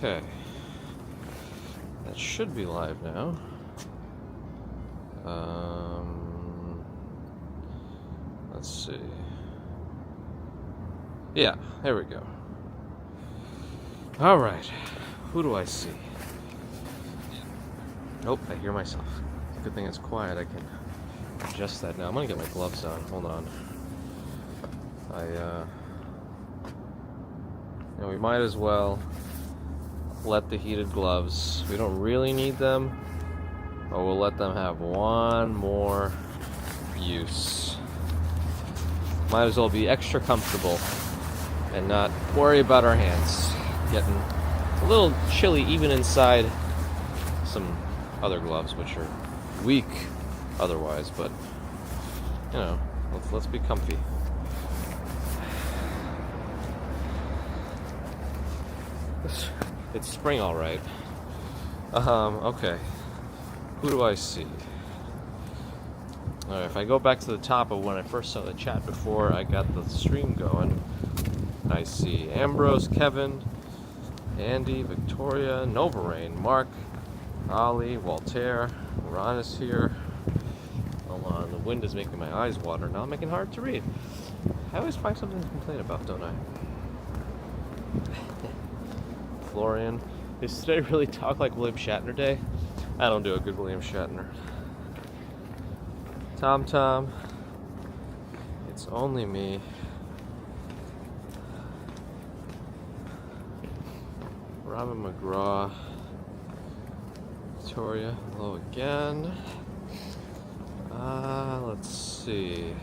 Okay. That should be live now. Let's see. Yeah, there we go. Alright. Who do I see? Nope, I hear myself. Good thing it's quiet. I can adjust that now. I'm gonna get my gloves on. Hold on. We might as well let the heated gloves. We don't really need them, but we'll let them have one more use. Might as well be extra comfortable and not worry about our hands getting a little chilly even inside some other gloves, which are weak otherwise, but you know, let's be comfy. It's spring, all right. Okay. Who do I see? All right, if I go back to the top of when I first saw the chat before I got the stream going, I see Ambrose, Kevin, Andy, Victoria, Novarain, Mark, Ali, Voltaire, Ron is here. Hold on, the wind is making my eyes water. Now I'm making it hard to read. I always find something to complain about, don't I? Florian. Is today really talk like William Shatner Day? I don't do a good William Shatner. Tom. It's only me. Robin McGraw. Victoria, hello again. Let's see.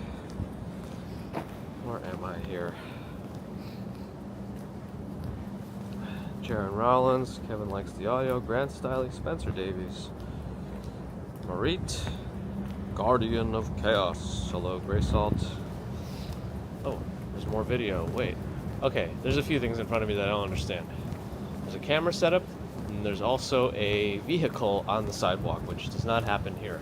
Where am I here? Jaron Rollins, Kevin likes the audio, Grant Stiley, Spencer Davies, Marit, Guardian of Chaos, hello Graysalt. Oh, there's more video, wait. Okay, there's a few things in front of me that I don't understand. There's a camera setup, and there's also a vehicle on the sidewalk, which does not happen here.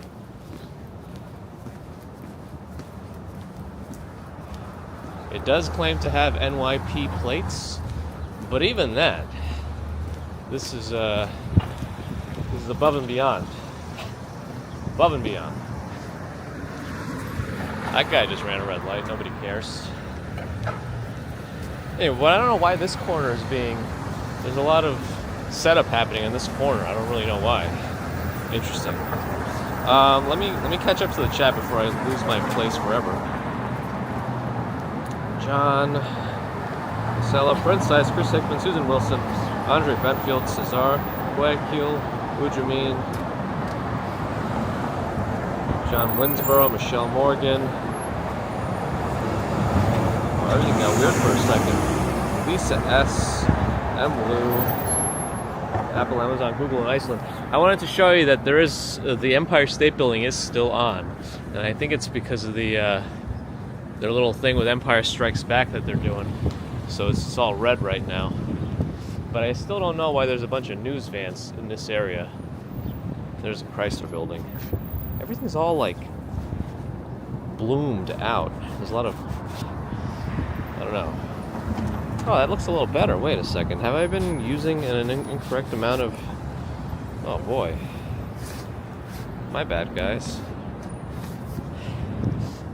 It does claim to have NYP plates, but even that, this is above and beyond. Above and beyond. That guy just ran a red light. Nobody cares. Anyway, well, I don't know why this corner is being... There's a lot of setup happening in this corner. I don't really know why. Interesting. Let me catch up to the chat before I lose my place forever. John... Sella, Prince Size, Chris Hickman, Susan Wilson, Andre Benfield, Cesar, Guayaquil, Ujamin, John Winsborough, Michelle Morgan. Oh, everything got weird for a second. Lisa S, M. Lou, Apple, Amazon, Google, and Iceland. I wanted to show you that there is the Empire State Building is still on, and I think it's because of the their little thing with Empire Strikes Back that they're doing. So it's all red right now. But I still don't know why there's a bunch of news vans in this area. There's a Chrysler building. Everything's all like bloomed out. There's a lot of, I don't know. Oh, that looks a little better. Wait a second. Have I been using an incorrect amount of... Oh boy. My bad, guys.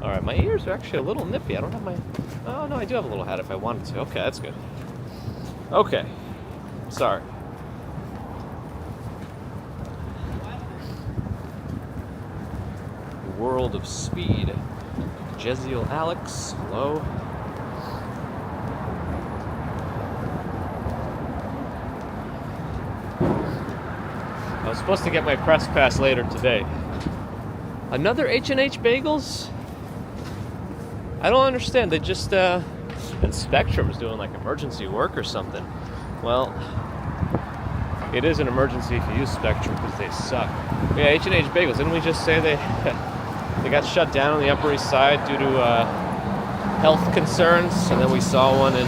Alright, my ears are actually a little nippy. I don't have my... Oh, no, I do have a little hat if I wanted to. Okay, that's good. Okay. Sorry. World of Speed. Jeziel Alex. Hello. I was supposed to get my press pass later today. Another H&H Bagels? I don't understand. They just, and Spectrum's doing like emergency work or something. Well, it is an emergency if you use Spectrum because they suck. But yeah, H&H Bagels. Didn't we just say they got shut down on the Upper East Side due to health concerns? And then we saw one in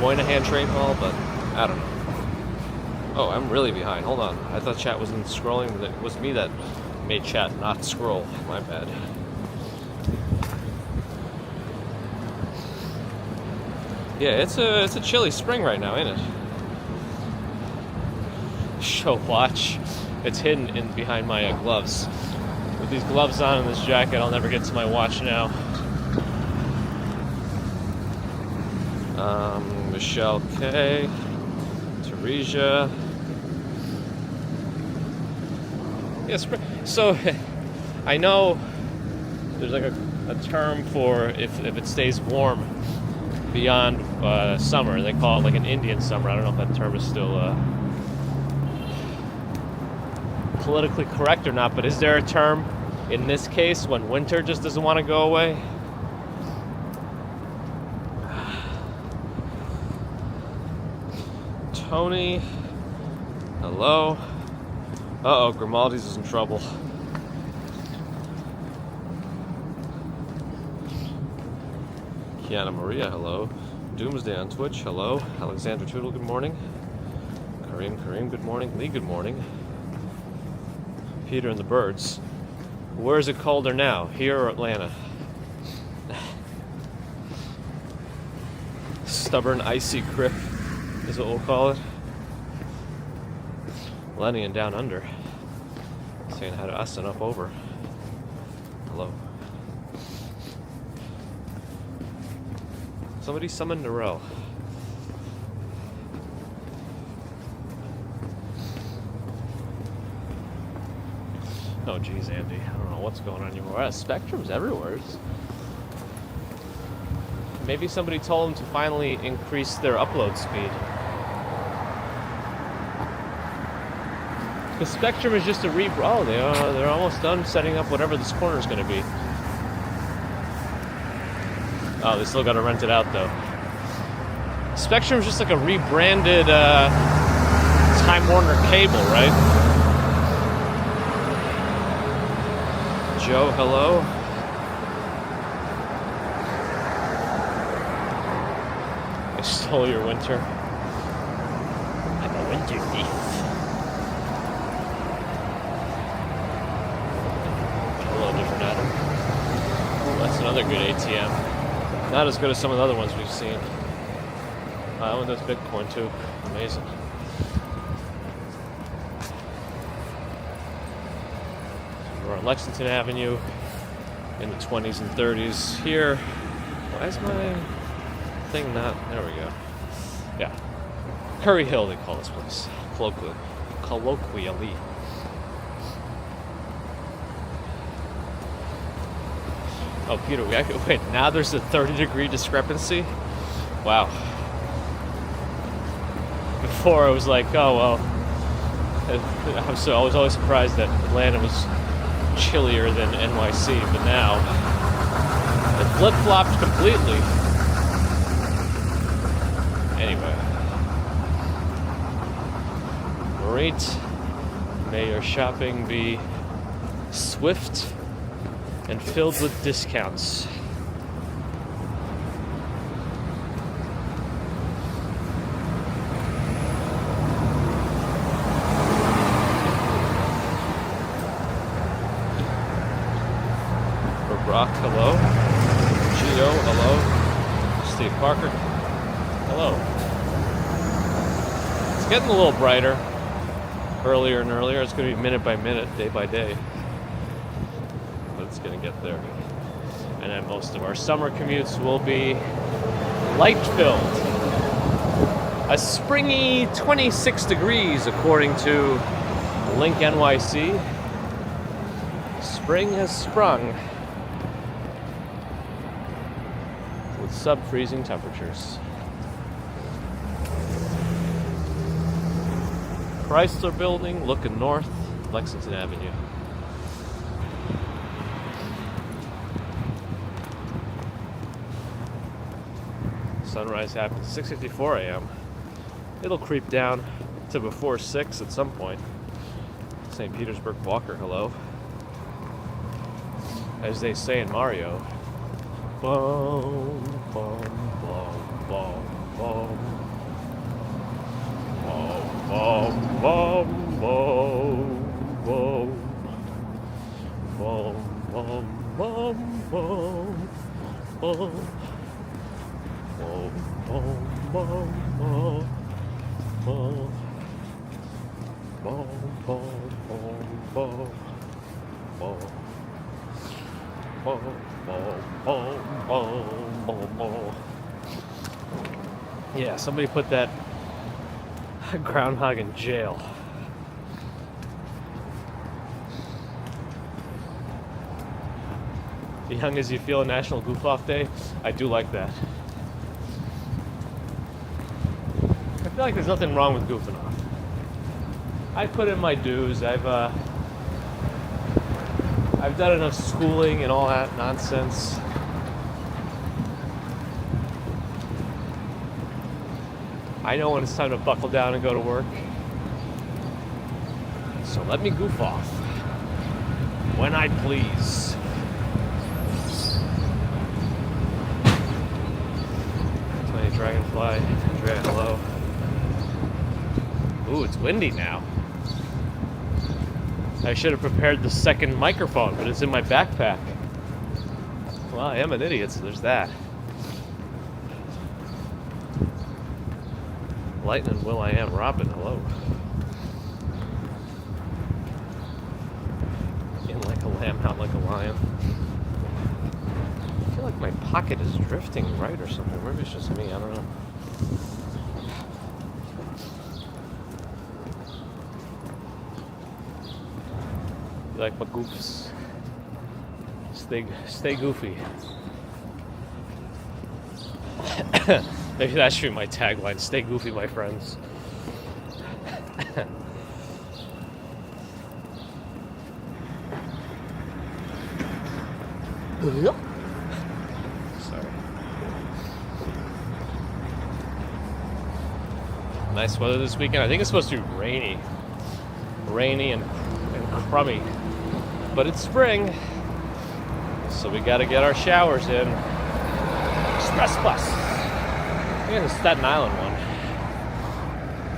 Moynihan Train Hall, but I don't know. Oh, I'm really behind. Hold on. I thought chat wasn't scrolling, but it was me that made chat not scroll. My bad. Yeah, it's a chilly spring right now, ain't it? Show watch. It's hidden in behind my gloves. With these gloves on and this jacket, I'll never get to my watch now. Michelle K. Teresia. Yes, so I know there's like a term for if it stays warm beyond summer. They call it like an Indian summer. I don't know if that term is still politically correct or not, but is there a term in this case when winter just doesn't want to go away? Tony, hello. Uh-oh, Grimaldi's is in trouble. Kiana Maria, hello. Doomsday on Twitch, hello. Alexander Tootle, good morning. Kareem, good morning. Lee, good morning. Peter and the Birds. Where is it colder now, here or Atlanta? Stubborn, icy crip is what we'll call it. Lenny and Down Under. Saying hi to us and up over. Hello. Somebody summon Narelle. Oh geez, Andy. I don't know what's going on anymore. Spectrum's everywhere. Maybe somebody told them to finally increase their upload speed. The Spectrum is just a they're almost done setting up whatever this corner is going to be. Oh, they still got to rent it out though. Spectrum is just like a rebranded Time Warner Cable, right? Joe, hello. I stole your winter. I'm a winter thief. Hello, different Adam. Oh, that's another good ATM. Not as good as some of the other ones we've seen. That one does Bitcoin too. Amazing. We're on Lexington Avenue in the 20s and 30s here. Why is my thing not? There we go. Yeah. Curry Hill, they call this place. Colloquially. Oh, Peter, wait, now there's a 30-degree discrepancy? Wow. Before I was like, oh, well, I was always surprised that Atlanta was chillier than NYC, but now it flip-flopped completely. Anyway. Great. May your shopping be swift and filled with discounts. Brock, hello. Gio, hello. Steve Parker, hello. It's getting a little brighter. Earlier and earlier. It's going to be minute by minute, day by day. But it's going to get there. And then most of our summer commutes will be light-filled. A springy 26 degrees, according to Link NYC. Spring has sprung. With sub-freezing temperatures. Chrysler Building, looking north, Lexington Avenue. Sunrise happens 6:54 a.m. It'll creep down to before 6 at some point. St. Petersburg Walker, hello. As they say in Mario. Boom, boom, boom, boom, boom. Boom, boom, boom, boom. Boom, boom, boom, boom, boom. Boom, boom, Oh, oh, oh, oh, oh, oh, oh. Yeah, somebody put that groundhog in jail. Young as you feel, National Goof Off Day. I do like that. I feel like there's nothing wrong with goofing off. I put in my dues. I've done enough schooling and all that nonsense. I know when it's time to buckle down and go to work. So let me goof off when I please. Tiny dragonfly, Andrea, hello. Ooh, it's windy now. I should have prepared the second microphone, but it's in my backpack. Well, I am an idiot, so there's that. Lightning Will I Am Robin, hello. In like a lamb, out like a lion. I feel like my pocket is drifting right or something. Maybe it's just me, I don't know. You like my goofs? Stay goofy. Maybe that should be my tagline. Stay goofy, my friends. Sorry. Nice weather this weekend. I think it's supposed to be rainy. Rainy and crummy. But it's spring. So we gotta get our showers in. Express bus. I think it's the Staten Island one.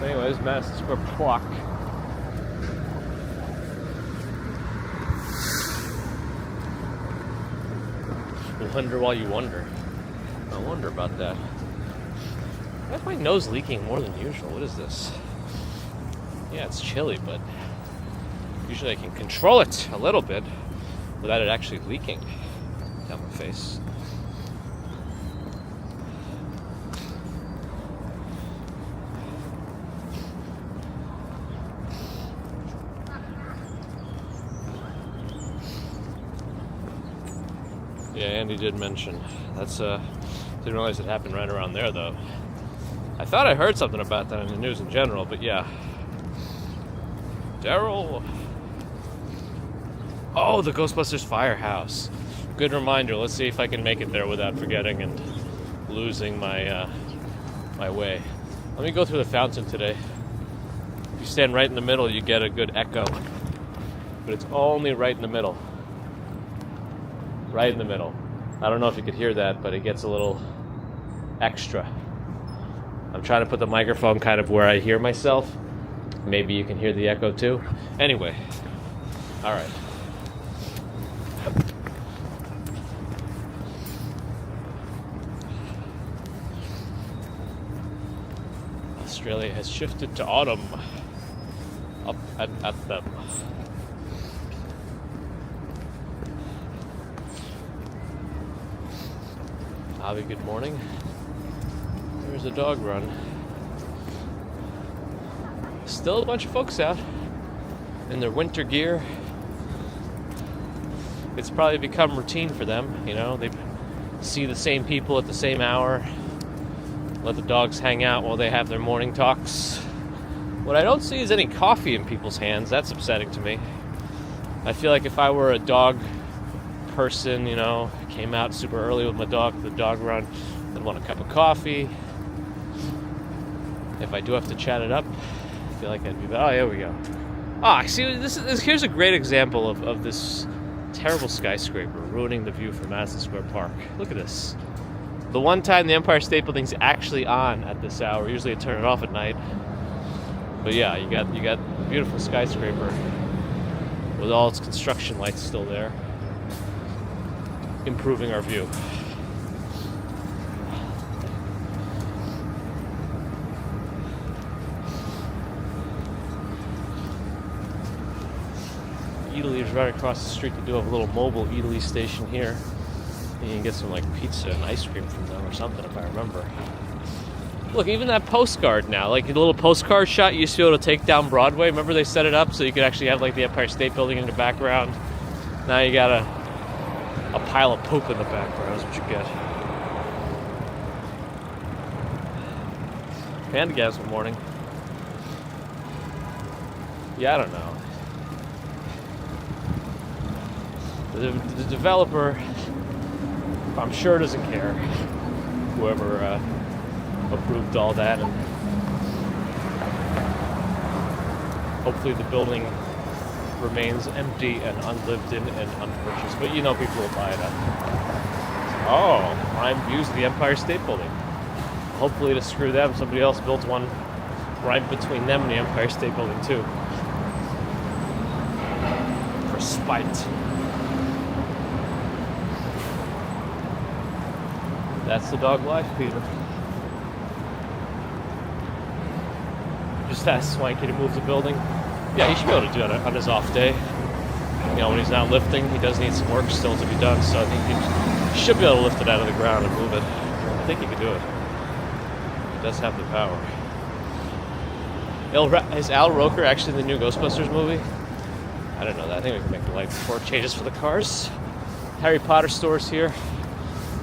Anyways, Madison Square Park. Wonder while you wonder. I wonder about that. Why is my nose leaking more than usual? What is this? Yeah, it's chilly, but usually I can control it a little bit without it actually leaking down my face. Yeah, Andy did mention. That's didn't realize it happened right around there though. I thought I heard something about that in the news in general, but yeah. Daryl. Oh, the Ghostbusters firehouse. Good reminder. Let's see if I can make it there without forgetting and losing my my way. Let me go through the fountain today. If you stand right in the middle, you get a good echo. But it's only right in the middle. Right in the middle. I don't know if you could hear that, but it gets a little extra. I'm trying to put the microphone kind of where I hear myself. Maybe you can hear the echo too. Anyway. Alright. Australia has shifted to autumn. Up and at them. Avi, good morning. There's a dog run. Still a bunch of folks out in their winter gear. It's probably become routine for them, you know. They see the same people at the same hour. Let the dogs hang out while they have their morning talks. What I don't see is any coffee in people's hands. That's upsetting to me. I feel like if I were a dog person, you know, came out super early with my dog, the dog run, I'd want a cup of coffee. If I do have to chat it up, I feel like I'd be, oh, here we go. Ah, see, here's a great example of this terrible skyscraper ruining the view from Madison Square Park. Look at this. The one time the Empire State Building's actually on at this hour. Usually I turn it off at night. But yeah, you got a beautiful skyscraper with all its construction lights still there, improving our view. Eataly's right across the street. They do have a little mobile Eataly station here. And you can get some like pizza and ice cream from them or something if I remember. Look, even that postcard now, like the little postcard shot you used to be able to take down Broadway. Remember they set it up so you could actually have like the Empire State Building in the background. Now you got a pile of poop in the background is what you get. Panda gas one morning. Yeah, I don't know. The developer, I'm sure, doesn't care. Whoever approved all that, and hopefully the building remains empty and unlived in and unpurchased. But you know people will buy it up. Oh, prime views of the Empire State Building. Hopefully to screw them, somebody else builds one right between them and the Empire State Building too. For spite. That's the dog life, Peter. Just ask Swanky to move the building. Yeah, he should be able to do it on his off day. You know, when he's not lifting, he does need some work still to be done, so I think he should be able to lift it out of the ground and move it. I think he could do it. He does have the power. Is Al Roker actually in the new Ghostbusters movie? I don't know that. I think we can make the lights before it changes for the cars. Harry Potter stores here.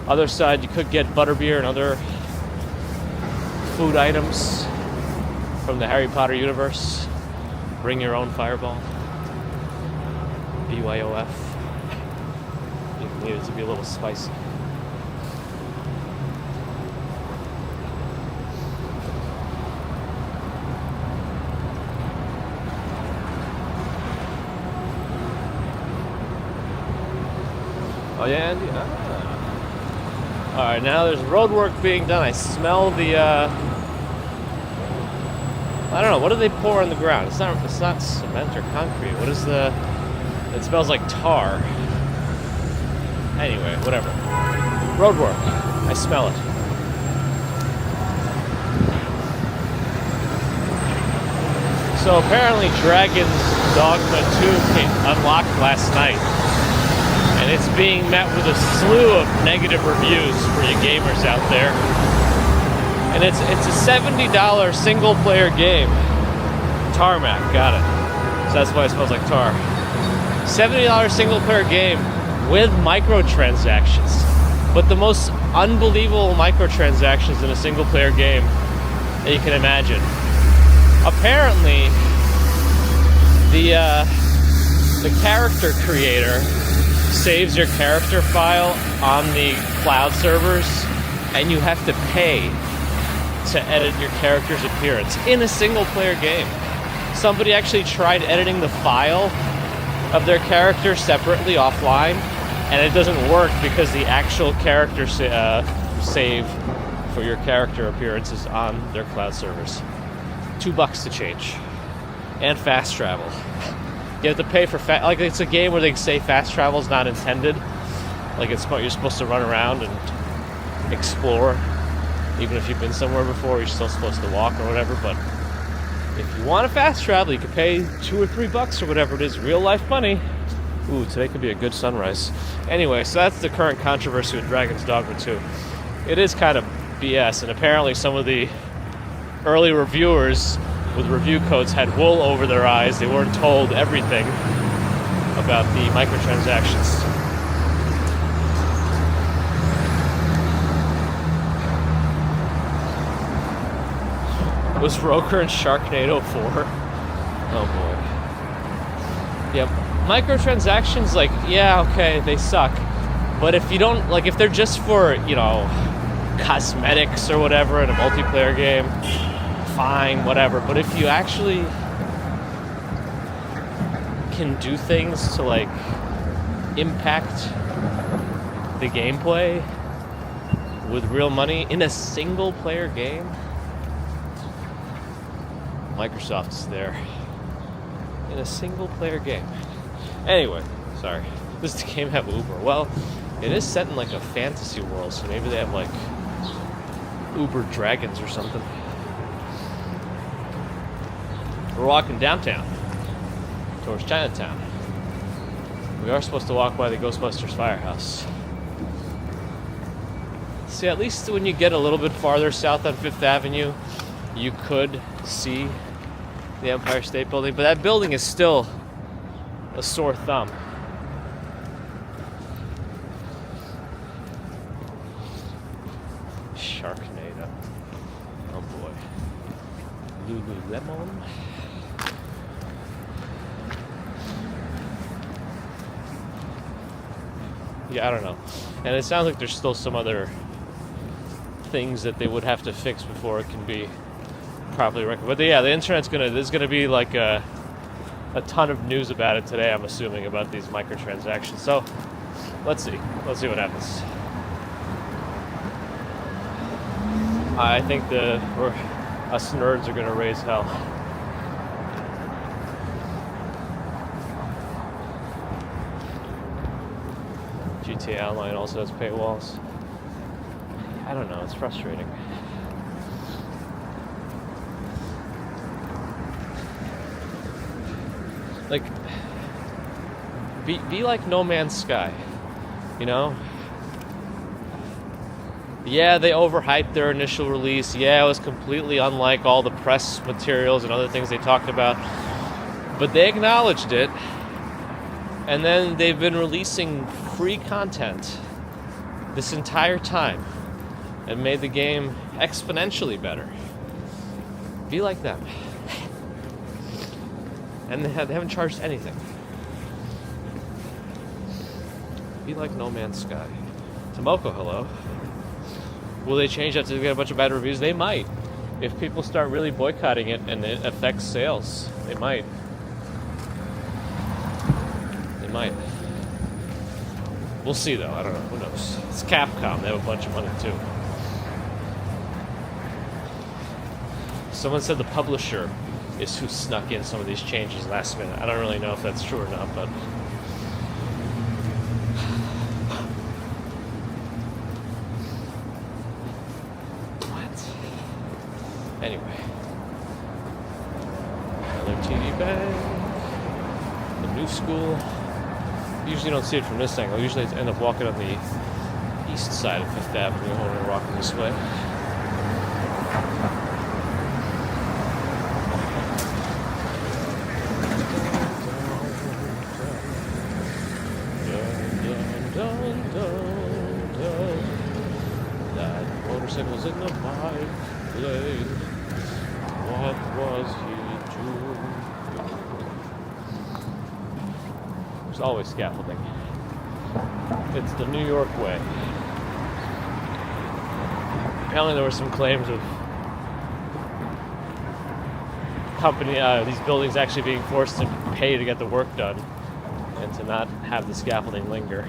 Other side, you could get butterbeer and other food items from the Harry Potter universe. Bring your own fireball. BYOF. You need it to be a little spicy. Oh yeah, Andy? Alright, now there's road work being done. I smell the, I don't know, what do they pour on the ground? It's not cement or concrete. What is the... It smells like tar. Anyway, whatever. Road work. I smell it. So apparently Dragon's Dogma 2 came unlocked last night. And it's being met with a slew of negative reviews for you gamers out there. And it's a $70 single player game. Tarmac, got it. So that's why it smells like tar. $70 single player game with microtransactions. But the most unbelievable microtransactions in a single player game that you can imagine. Apparently, the character creator saves your character file on the cloud servers, and you have to pay to edit your character's appearance in a single player game. Somebody actually tried editing the file of their character separately offline, and it doesn't work because the actual character save for your character appearance is on their cloud servers. $2 to change. And fast travel. You have to pay for like it's a game where they say fast travel is not intended. Like you're supposed to run around and explore. Even if you've been somewhere before, you're still supposed to walk or whatever. But if you want to fast travel, you can pay $2 or $3 or whatever it is, real life money. Ooh, today could be a good sunrise. Anyway, so that's the current controversy with Dragon's Dogma 2. It is kind of BS, and apparently some of the early reviewers with review codes had wool over their eyes. They weren't told everything about the microtransactions. Was Roker in Sharknado 4? Oh boy. Yep. Microtransactions, like, yeah, okay, they suck. But if you don't, like, if they're just for, you know, cosmetics or whatever in a multiplayer game, fine, whatever. But if you actually can do things to, like, impact the gameplay with real money in a single player game, Microsoft's there. In a single player game. Anyway, sorry. Does the game have Uber? Well, it is set in like a fantasy world, so maybe they have like Uber dragons or something. We're walking downtown towards Chinatown. We are supposed to walk by the Ghostbusters firehouse. See, at least when you get a little bit farther south on 5th Avenue, you could see the Empire State Building, but that building is still a sore thumb. Sharknado. Oh boy. Lululemon. Yeah, I don't know. And it sounds like there's still some other things that they would have to fix before it can be properly recommended. But yeah, the internet's there's gonna be like a ton of news about it today, I'm assuming, about these microtransactions. So let's see what happens. I think us nerds are gonna raise hell. GTA Online also has paywalls. I don't know, it's frustrating. Like, be like No Man's Sky, you know? Yeah, they overhyped their initial release. Yeah, it was completely unlike all the press materials and other things they talked about. But they acknowledged it. And then they've been releasing free content this entire time and made the game exponentially better. Be like them. And they haven't charged anything. Be like No Man's Sky. Tomoko, hello. Will they change that to get a bunch of bad reviews? They might. If people start really boycotting it and it affects sales, they might. They might. We'll see though, I don't know, who knows. It's Capcom, they have a bunch of money too. Someone said the publisher is who snuck in some of these changes last minute. I don't really know if that's true or not, but what? Anyway. Another TD bag. The new school. Usually don't see it from this angle. Usually I end up walking on the east side of 5th Avenue when we're walking this way. That motorcycle's in the bike lane. What was he doing? There's always scaffolding. It's the New York way. Apparently there were some claims of these buildings actually being forced to pay to get the work done and to not have the scaffolding linger.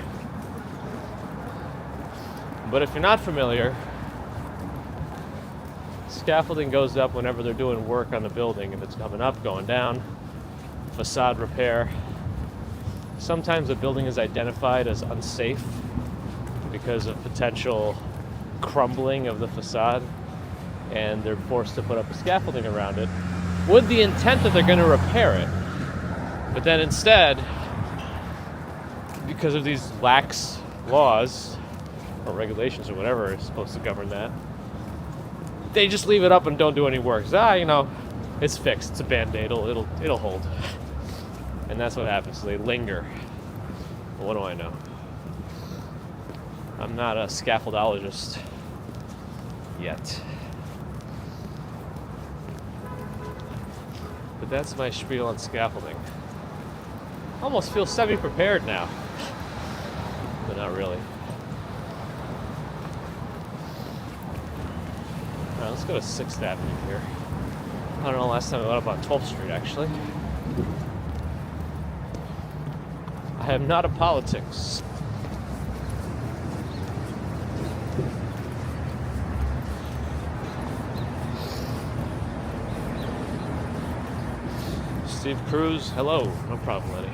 But if you're not familiar, scaffolding goes up whenever they're doing work on the building. If it's coming up, going down, facade repair. Sometimes a building is identified as unsafe because of potential crumbling of the facade, and they're forced to put up a scaffolding around it with the intent that they're going to repair it. But then instead, because of these lax laws or regulations or whatever is supposed to govern that, they just leave it up and don't do any work. It's fixed. It's a band-aid. It'll hold. And that's what happens. They linger. Well, what do I know? I'm not a scaffoldologist yet. But that's my spiel on scaffolding. I almost feel semi-prepared now. But not really. Alright, let's go to 6th Avenue here. I don't know, last time I went up on 12th Street, actually. I am not a politics. Steve Cruz, hello. No problem, Lenny.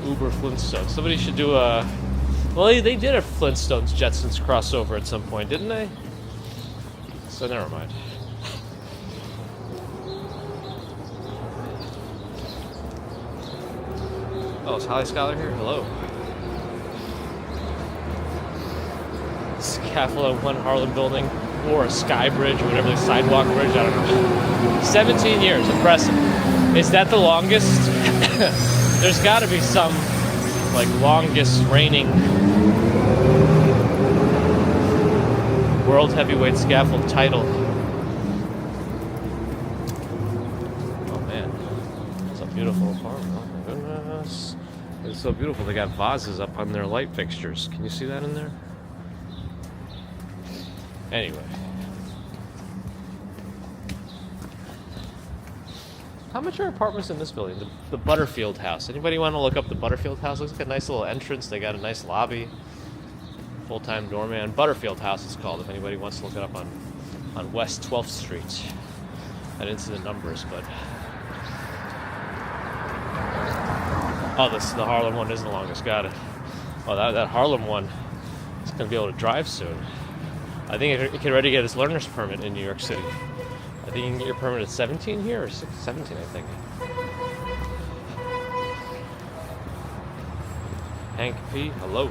Uber Flintstones. Somebody should do a... Well, they did a Flintstones Jetsons crossover at some point, didn't they? so never mind. Oh, is Holly Scholar here? Hello. Scaffolding 1 Harlem building, or a sky bridge, or whatever, the sidewalk bridge, I don't know. 17 years, impressive. Is that the longest? There's got to be some, like, longest reigning world heavyweight scaffold title. Oh man, it's a beautiful apartment. Oh my goodness. It's so beautiful. They got vases up on their light fixtures. Can you see that in there? Anyway. How much are apartments in this building? The Butterfield House. Anybody want to look up the Butterfield House? Looks like a nice little entrance. They got a nice lobby. Full-time doorman. Butterfield House it's called, if anybody wants to look it up on West 12th Street. I didn't see the numbers, but... Oh, the Harlem one is the longest. Got it. Oh, that Harlem one is going to be able to drive soon. I think it can already get his learner's permit in New York City. I think you can get your permit at 17 here, or 17, I think. Hank P., hello.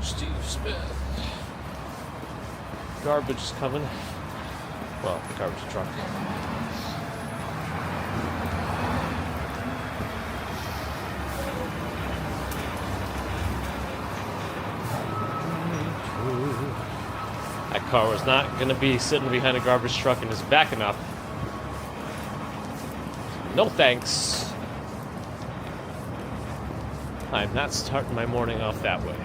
Steve Smith. Garbage is coming. Well, the garbage truck. That car was not going to be sitting behind a garbage truck and is backing up. No thanks. I'm not starting my morning off that way.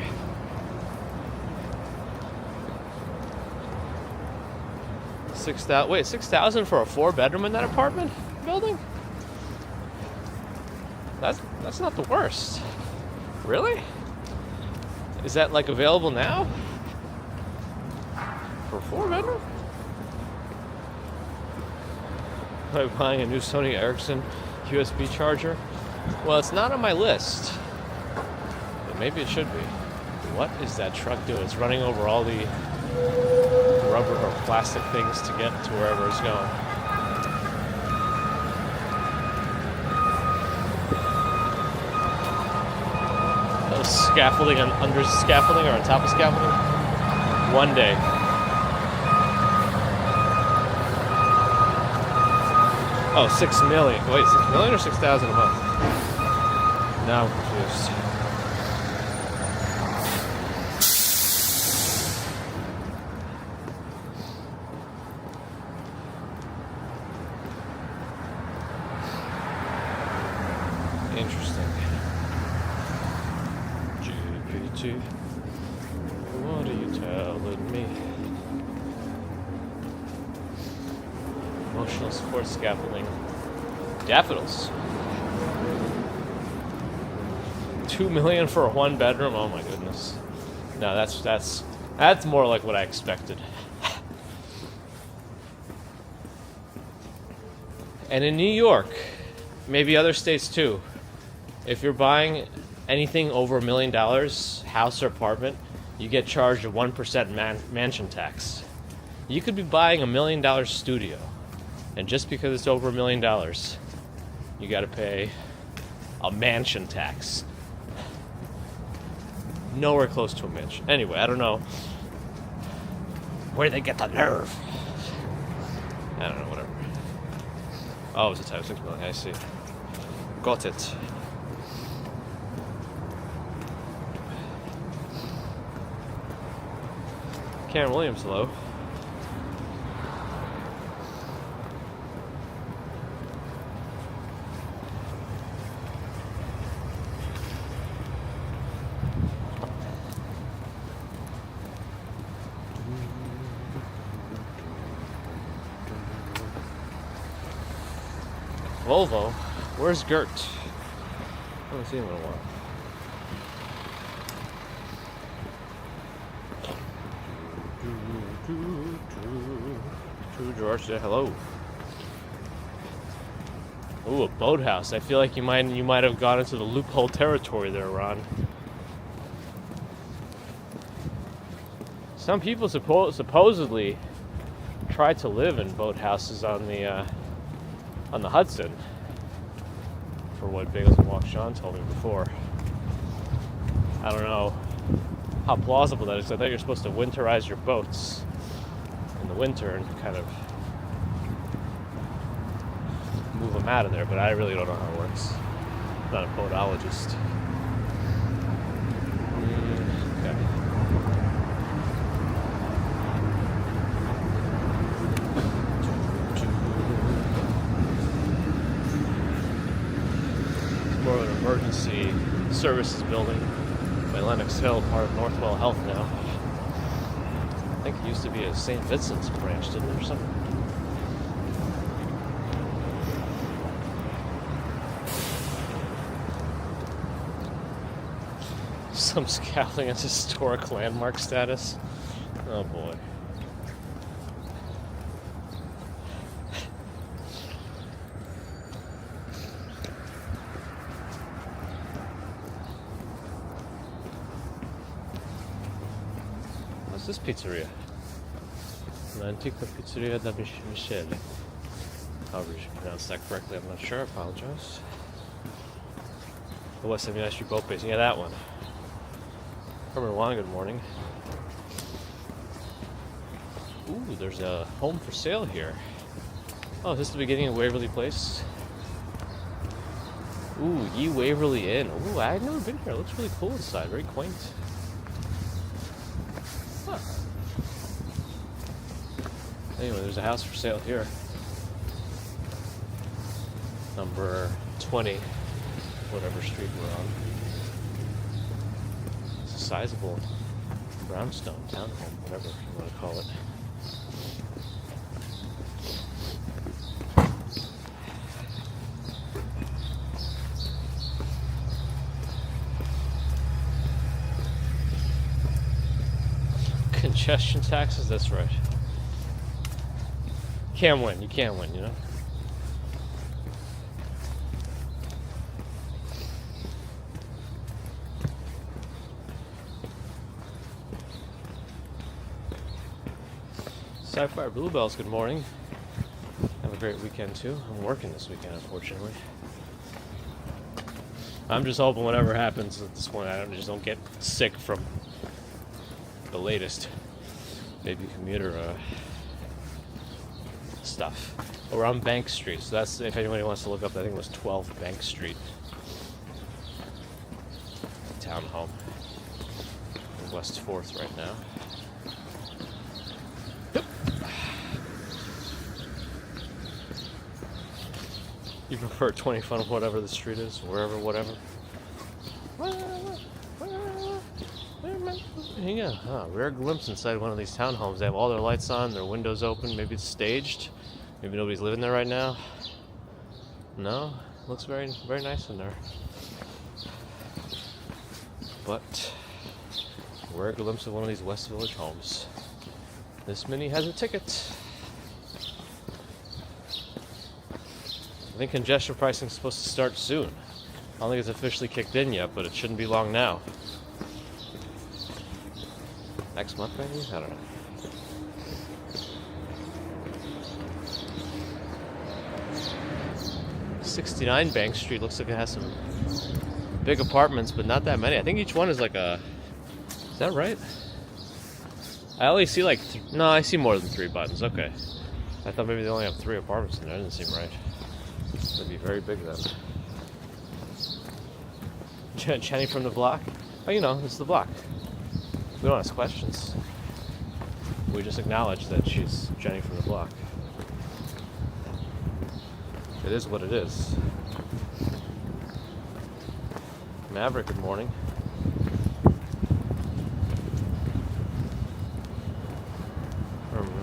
Wait, 6,000 for a 4-bedroom in that apartment building? That's not the worst. Really? Is that like available now? For a 4-bedroom? Am I buying a new Sony Ericsson USB charger? Well, it's not on my list. But maybe it should be. What is that truck doing? It's running over all the rubber or plastic things to get to wherever it's going. That was scaffolding under scaffolding or on top of scaffolding? One day. Oh, 6 million. Wait, 6 million or 6,000 a month? Now I'm confused. Interesting. GPT. What are you telling me? Emotional support scaffolding. Daffodils. 2 million for a 1-bedroom? Oh my goodness. No, that's more like what I expected. And in New York, maybe other states too, if you're buying anything over $1 million, house or apartment, you get charged a 1% mansion tax. You could be buying $1 million studio, and just because it's over $1 million, you got to pay a mansion tax. Nowhere close to a mansion. Anyway, I don't know where they get the nerve. I don't know, whatever. Oh, it's a type 6 million. I see. Got it. Karen Williams, hello. Volvo? Where's Gert? I haven't seen him in a while. George, hello. Ooh, a boathouse. I feel like you might have gone into the loophole territory there, Ron. Some people supposedly try to live in boathouses on the Hudson. For what Bagels and Walk Sean told me before. I don't know how plausible that is. I thought you're supposed to winterize your boats in the winter and kind of move them out of there, but I really don't know how it works. I'm not a boatologist. Okay. It's more of an emergency services building by Lenox Hill, part of Northwell Health now. I think it used to be a St. Vincent's branch, didn't it, or something? Some Scaffolding as historic landmark status. Oh boy. What's this pizzeria? L'Antica Pizzeria da Michele. However you should pronounce that correctly, I'm not sure. I apologize. The West 79th Street Boat Basin. Yeah, that one. Herman Wong, good morning. Ooh, there's a home for sale here. Oh, is this the beginning of Waverly Place? Ooh, Ye Waverly Inn. Ooh, I've never been here. It looks really cool inside. Very quaint. Huh. Anyway, there's a house for sale here. Number 20, whatever street we're on. It's a sizable brownstone townhome, whatever you want to call it. Congestion taxes, that's right. Can't win, you can't win, you know? Sapphire Bluebells, good morning. Have a great weekend too. I'm working this weekend, unfortunately. I'm just hoping whatever happens at this point, I just don't get sick from the latest maybe commuter stuff. We're on Bank Street, so that's, if anybody wants to look up, I think it was 12 Bank Street. Townhome. West 4th right now. Yep. You prefer 20 fun of whatever the street is, wherever, whatever? Yeah, rare glimpse inside one of these townhomes. They have all their lights on, their windows open. Maybe it's staged. Maybe nobody's living there right now. No, looks very, very nice in there. But rare glimpse of one of these West Village homes. This mini has a ticket. I think congestion pricing is supposed to start soon. I don't think it's officially kicked in yet, but it shouldn't be long now. Next month, maybe? I don't know. .69 Bank Street looks like it has some big apartments, but not that many. I think each one is like a... Is that right? I only see like... No, I see more than 3 buttons. Okay. I thought maybe they only have 3 apartments in there. That doesn't seem right. It'd be very big then. Jenny from the block? Oh, you know, it's the block. We don't ask questions. We just acknowledge that she's Jenny from the block. It is what it is. Maverick, good morning.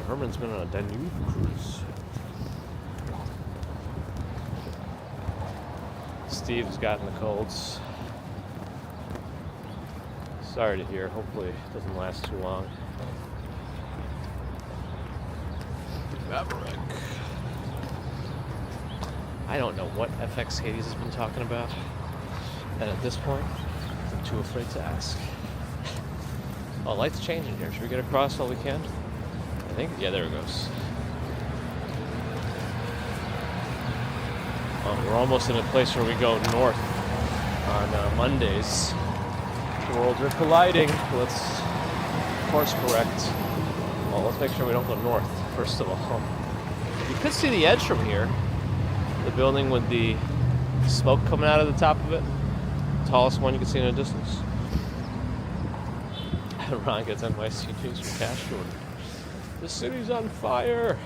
Herman's been on a Danube cruise. Steve's gotten the colds. Sorry to hear. Hopefully it doesn't last too long. Maverick. I don't know what FX Hades has been talking about. And at this point, I'm too afraid to ask. Oh, light's changing here. Should we get across while we can? I think, yeah, there it goes. Oh, we're almost in a place where we go north on Mondays. The worlds are colliding. Let's course correct. Well, let's make sure we don't go north, first of all. You could see the edge from here. The building with the smoke coming out of the top of it. Tallest one you can see in the distance. Ron gets NYC news from Cash Jordan. The city's on fire.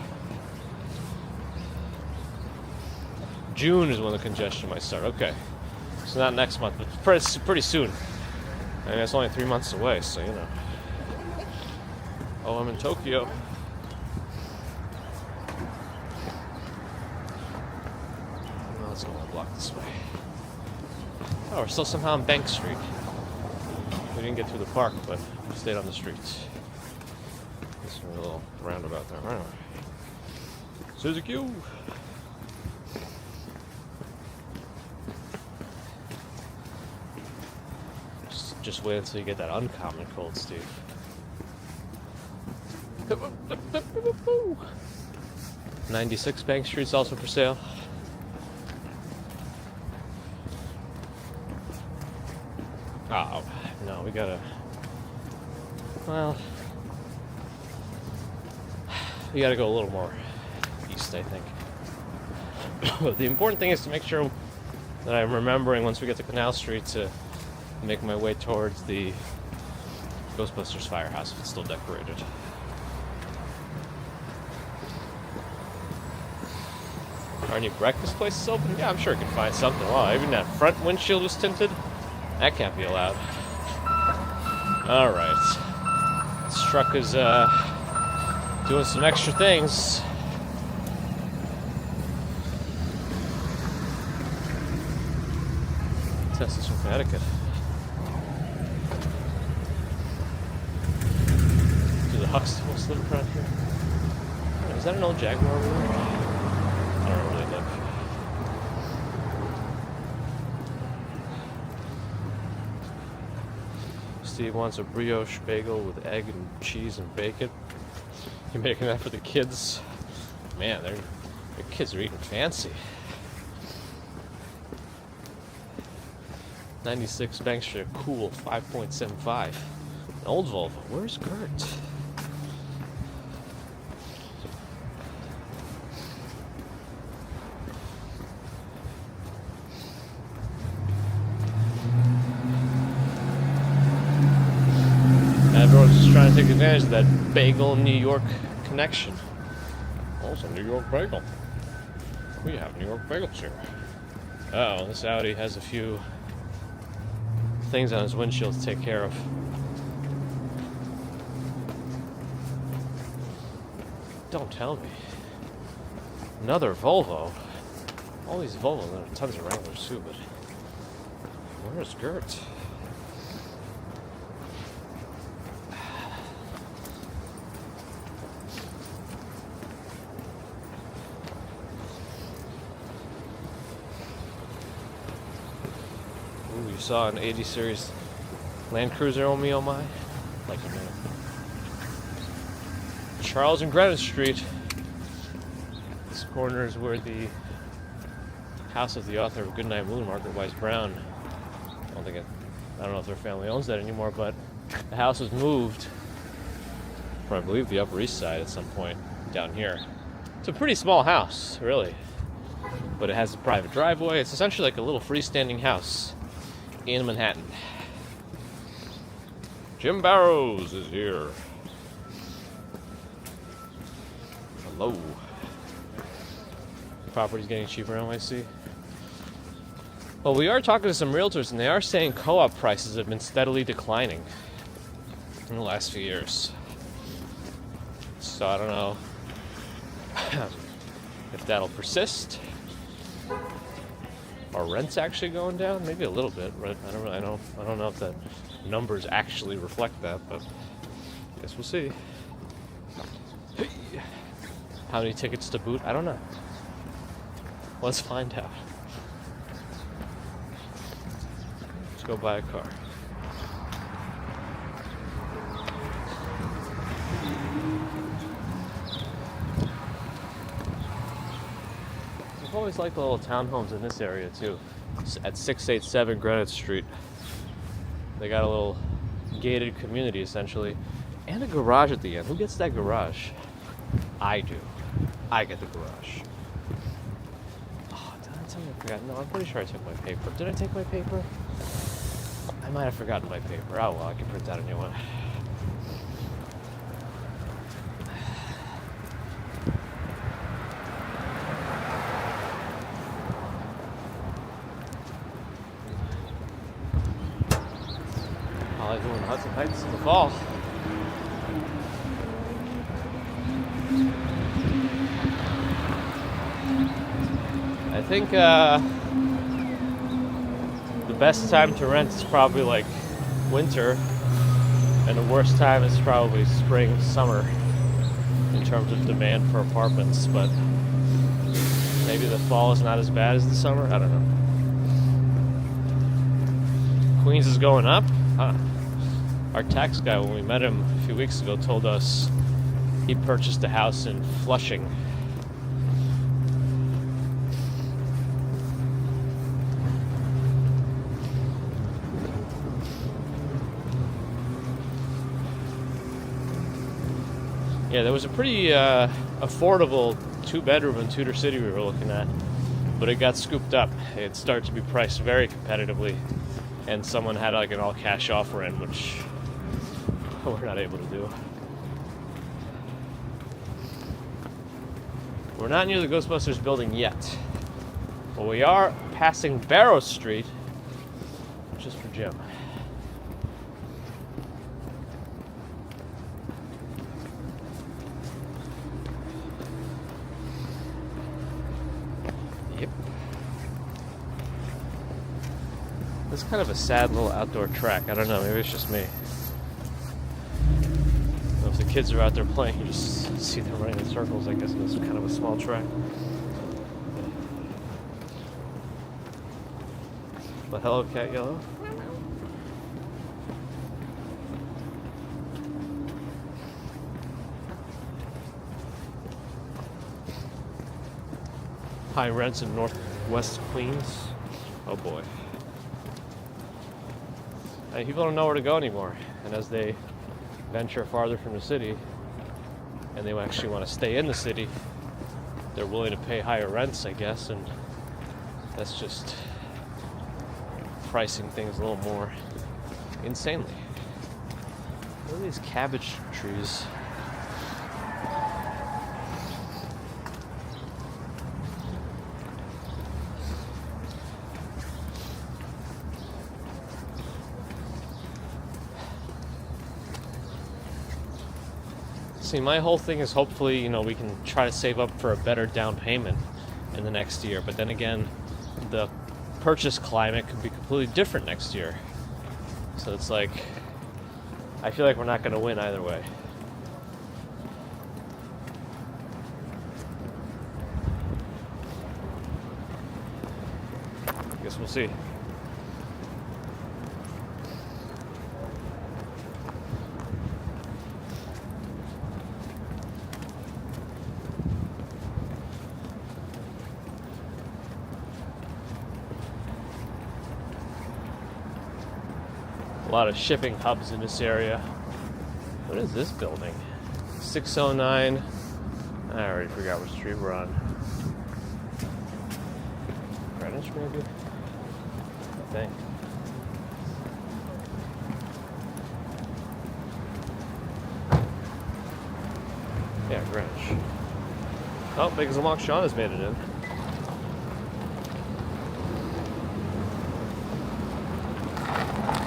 June is when the congestion might start. Okay, so not next month, but pretty soon. I mean, it's only 3 months away, so you know. Oh, I'm in Tokyo. Oh, let's go one block this way. Oh, we're still somehow on Bank Street. We didn't get through the park, but we stayed on the streets. This is a little roundabout there. Anyway. Suzuki. Just wait until you get that uncommon cold, Steve. 96 Bank Street's also for sale. Oh, no, we gotta... Well... We gotta go a little more east, I think. The important thing is to make sure that I'm remembering once we get to Canal Street to make my way towards the Ghostbusters firehouse if it's still decorated. Are any breakfast places open? Yeah, I'm sure I can find something. Wow, even that front windshield was tinted? That can't be allowed. Alright. This truck is doing some extra things. Test this from Connecticut. Do the Huxtables live around here? Is that an old Jaguar over there? I don't know where they live. Steve wants a brioche bagel with egg and cheese and bacon. You making that for the kids? Man, their kids are eating fancy. 96 Bank Street, cool, 5.75. An old Volvo. Where's Gert? Everyone's just trying to take advantage of that bagel New York connection. Also, New York bagel. We have New York bagels here. Oh, this Audi has a few things on his windshield to take care of. Don't tell me. Another Volvo. All these Volvos, there are tons of Wranglers too, but where's Gert? You saw an 80 series Land Cruiser, oh me, oh my. Like a minute. Charles and Greenwich Street. This corner is where the house of the author of Goodnight Moon, Margaret Wise Brown. I don't know if their family owns that anymore, but the house was moved from, I believe, the Upper East Side at some point down here. It's a pretty small house, really. But it has a private driveway. It's essentially like a little freestanding house in Manhattan. Jim Barrows is here. Hello. Property's getting cheaper in NYC. Well, we are talking to some realtors, and they are saying co-op prices have been steadily declining in the last few years. So I don't know if that'll persist. Are rents actually going down? Maybe a little bit. Right? I don't know if the numbers actually reflect that, but I guess we'll see. Hey. How many tickets to boot? I don't know. Let's find out. Let's go buy a car. I've always liked the little townhomes in this area too. At 687 Greenwich Street. They got a little gated community essentially. And a garage at the end. Who gets that garage? I do. I get the garage. Oh, did I tell you I forgot? No, I'm pretty sure I took my paper. Did I take my paper? I might have forgotten my paper. Oh well, I can print out a new one. All I do in Hudson Heights in the fall. I think the best time to rent is probably like winter, and the worst time is probably spring, summer in terms of demand for apartments, but maybe the fall is not as bad as the summer. I don't know. Queens is going up? Huh. Our tax guy, when we met him a few weeks ago, told us he purchased a house in Flushing. Yeah, there was a pretty affordable 2-bedroom in Tudor City we were looking at, but it got scooped up. It started to be priced very competitively, and someone had like an all-cash offer in, which we're not able to do. We're not near the Ghostbusters building yet, but we are passing Barrow Street, which is for Jim. Yep. It's kind of a sad little outdoor track. I don't know, maybe it's just me. If the kids are out there playing, you just see them running in circles, I guess, in this kind of a small track. But hello, Cat Yellow. High rents in northwest Queens. Oh boy. And people don't know where to go anymore. And as they venture farther from the city, and they actually want to stay in the city, they're willing to pay higher rents, I guess, and that's just pricing things a little more insanely. Look at these cabbage trees. See, my whole thing is hopefully, we can try to save up for a better down payment in the next year. But then again, the purchase climate could be completely different next year. So it's like, I feel like we're not going to win either way. I guess we'll see. A lot of shipping hubs in this area. What is this building? 609. I already forgot which street we're on. Greenwich, maybe? I think. Yeah, Greenwich. Oh, Biggs and Walk Sean has made it in.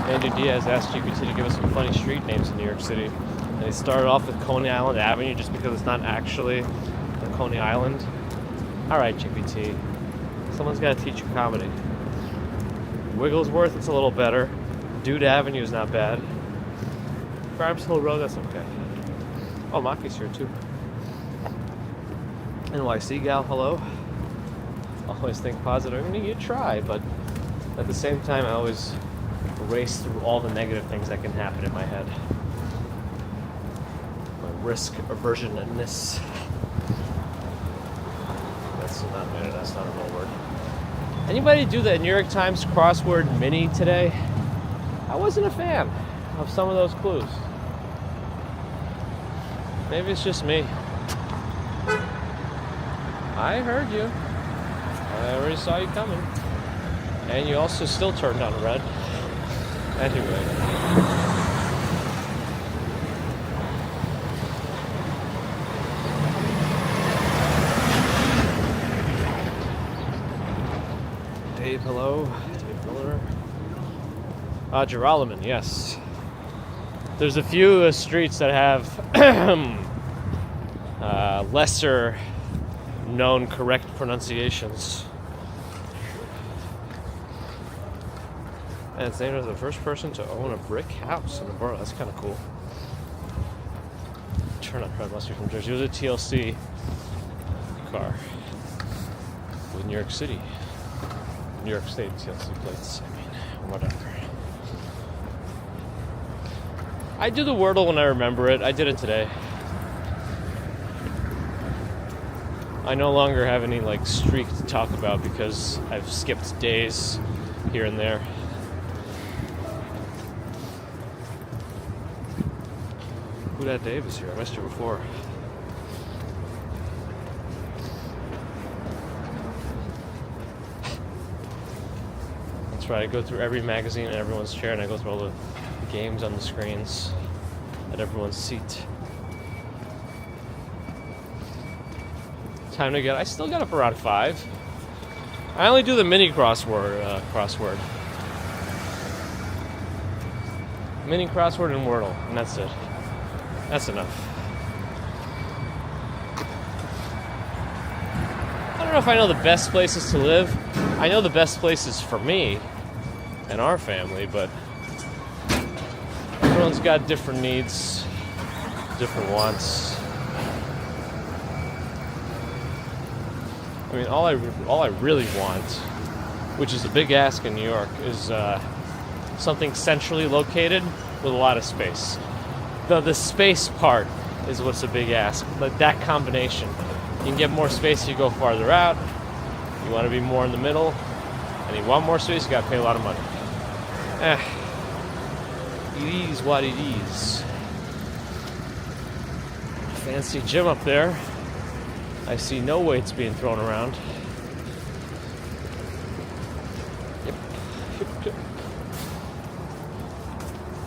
Andy Diaz asked GPT to give us some funny street names in New York City. And they started off with Coney Island Avenue just because it's not actually the Coney Island. Alright, GPT. Someone's got to teach you comedy. Wigglesworth, it's a little better. Dude Avenue is not bad. Grimes Hill Road, that's okay. Oh, Maki's here too. NYC gal, hello. Always think positive. I mean, you try, but at the same time, I always race through all the negative things that can happen in my head. My risk aversionness. That's not a real word. Anybody do the New York Times crossword mini today? I wasn't a fan of some of those clues. Maybe it's just me. I heard you. I already saw you coming. And you also still turned on red. Anyway. Dave, hello. Dave Miller. Geralaman, yes. There's a few streets that have lesser known correct pronunciations. And it's named as the first person to own a brick house in the borough. That's kind of cool. Turnip Red must be from Jersey. It was a TLC car with New York City. New York State TLC plates. I mean, whatever. I do the Wordle when I remember it. I did it today. I no longer have any streak to talk about because I've skipped days here and there. Who that Dave is here? I missed you before. That's right, I go through every magazine in everyone's chair and I go through all the games on the screens at everyone's seat. Time to get. I still got up around 5. I only do the mini crossword. Mini crossword and Wordle, and that's it. That's enough. I don't know if I know the best places to live. I know the best places for me and our family, but everyone's got different needs, different wants. I mean, all I really want, which is a big ask in New York, is something centrally located with a lot of space. The space part is what's a big ask. That combination. You can get more space if you go farther out. You want to be more in the middle, and you want more space, you got to pay a lot of money. It is what it is. Fancy gym up there. I see no weights being thrown around. Yep.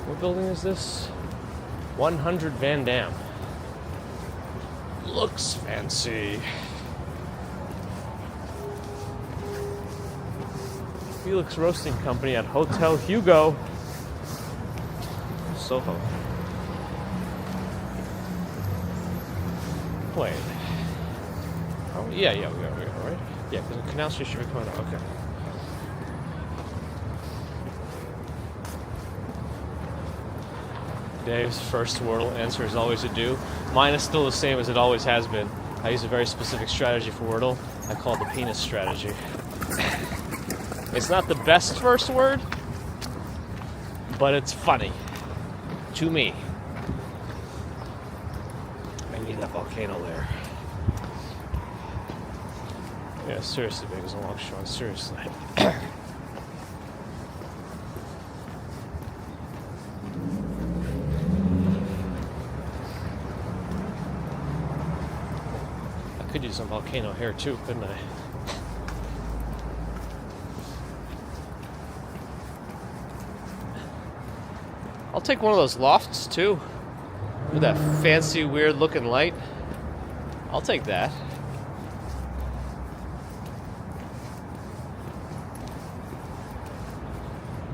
What building is this? 100 Van Dam. Looks fancy. Felix Roasting Company at Hotel Hugo, Soho. Wait. Oh, yeah, we are, right? Yeah, because the Canal Street should be coming out. Okay. Dave's first Wordle answer is always a do. Mine is still the same as it always has been. I use a very specific strategy for Wordle. I call it the penis strategy. It's not the best first word, but it's funny. To me. I need that volcano there. Yeah, seriously, big as a long shot. Seriously. I could use some volcano hair too, couldn't I? I'll take one of those lofts too. With that fancy, weird looking light. I'll take that.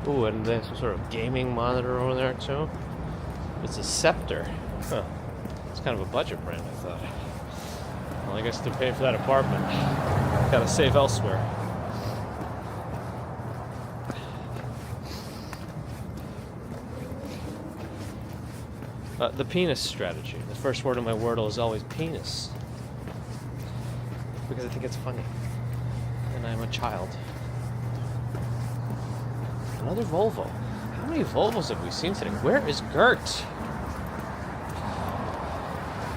Ooh, and there's some sort of gaming monitor over there too. It's a Scepter. Huh. It's kind of a budget brand, I thought. Well, I guess to pay for that apartment, gotta save elsewhere. The penis strategy. The first word in my Wordle is always penis. Because I think it's funny. And I'm a child. Another Volvo. How many Volvos have we seen today? Where is Gert?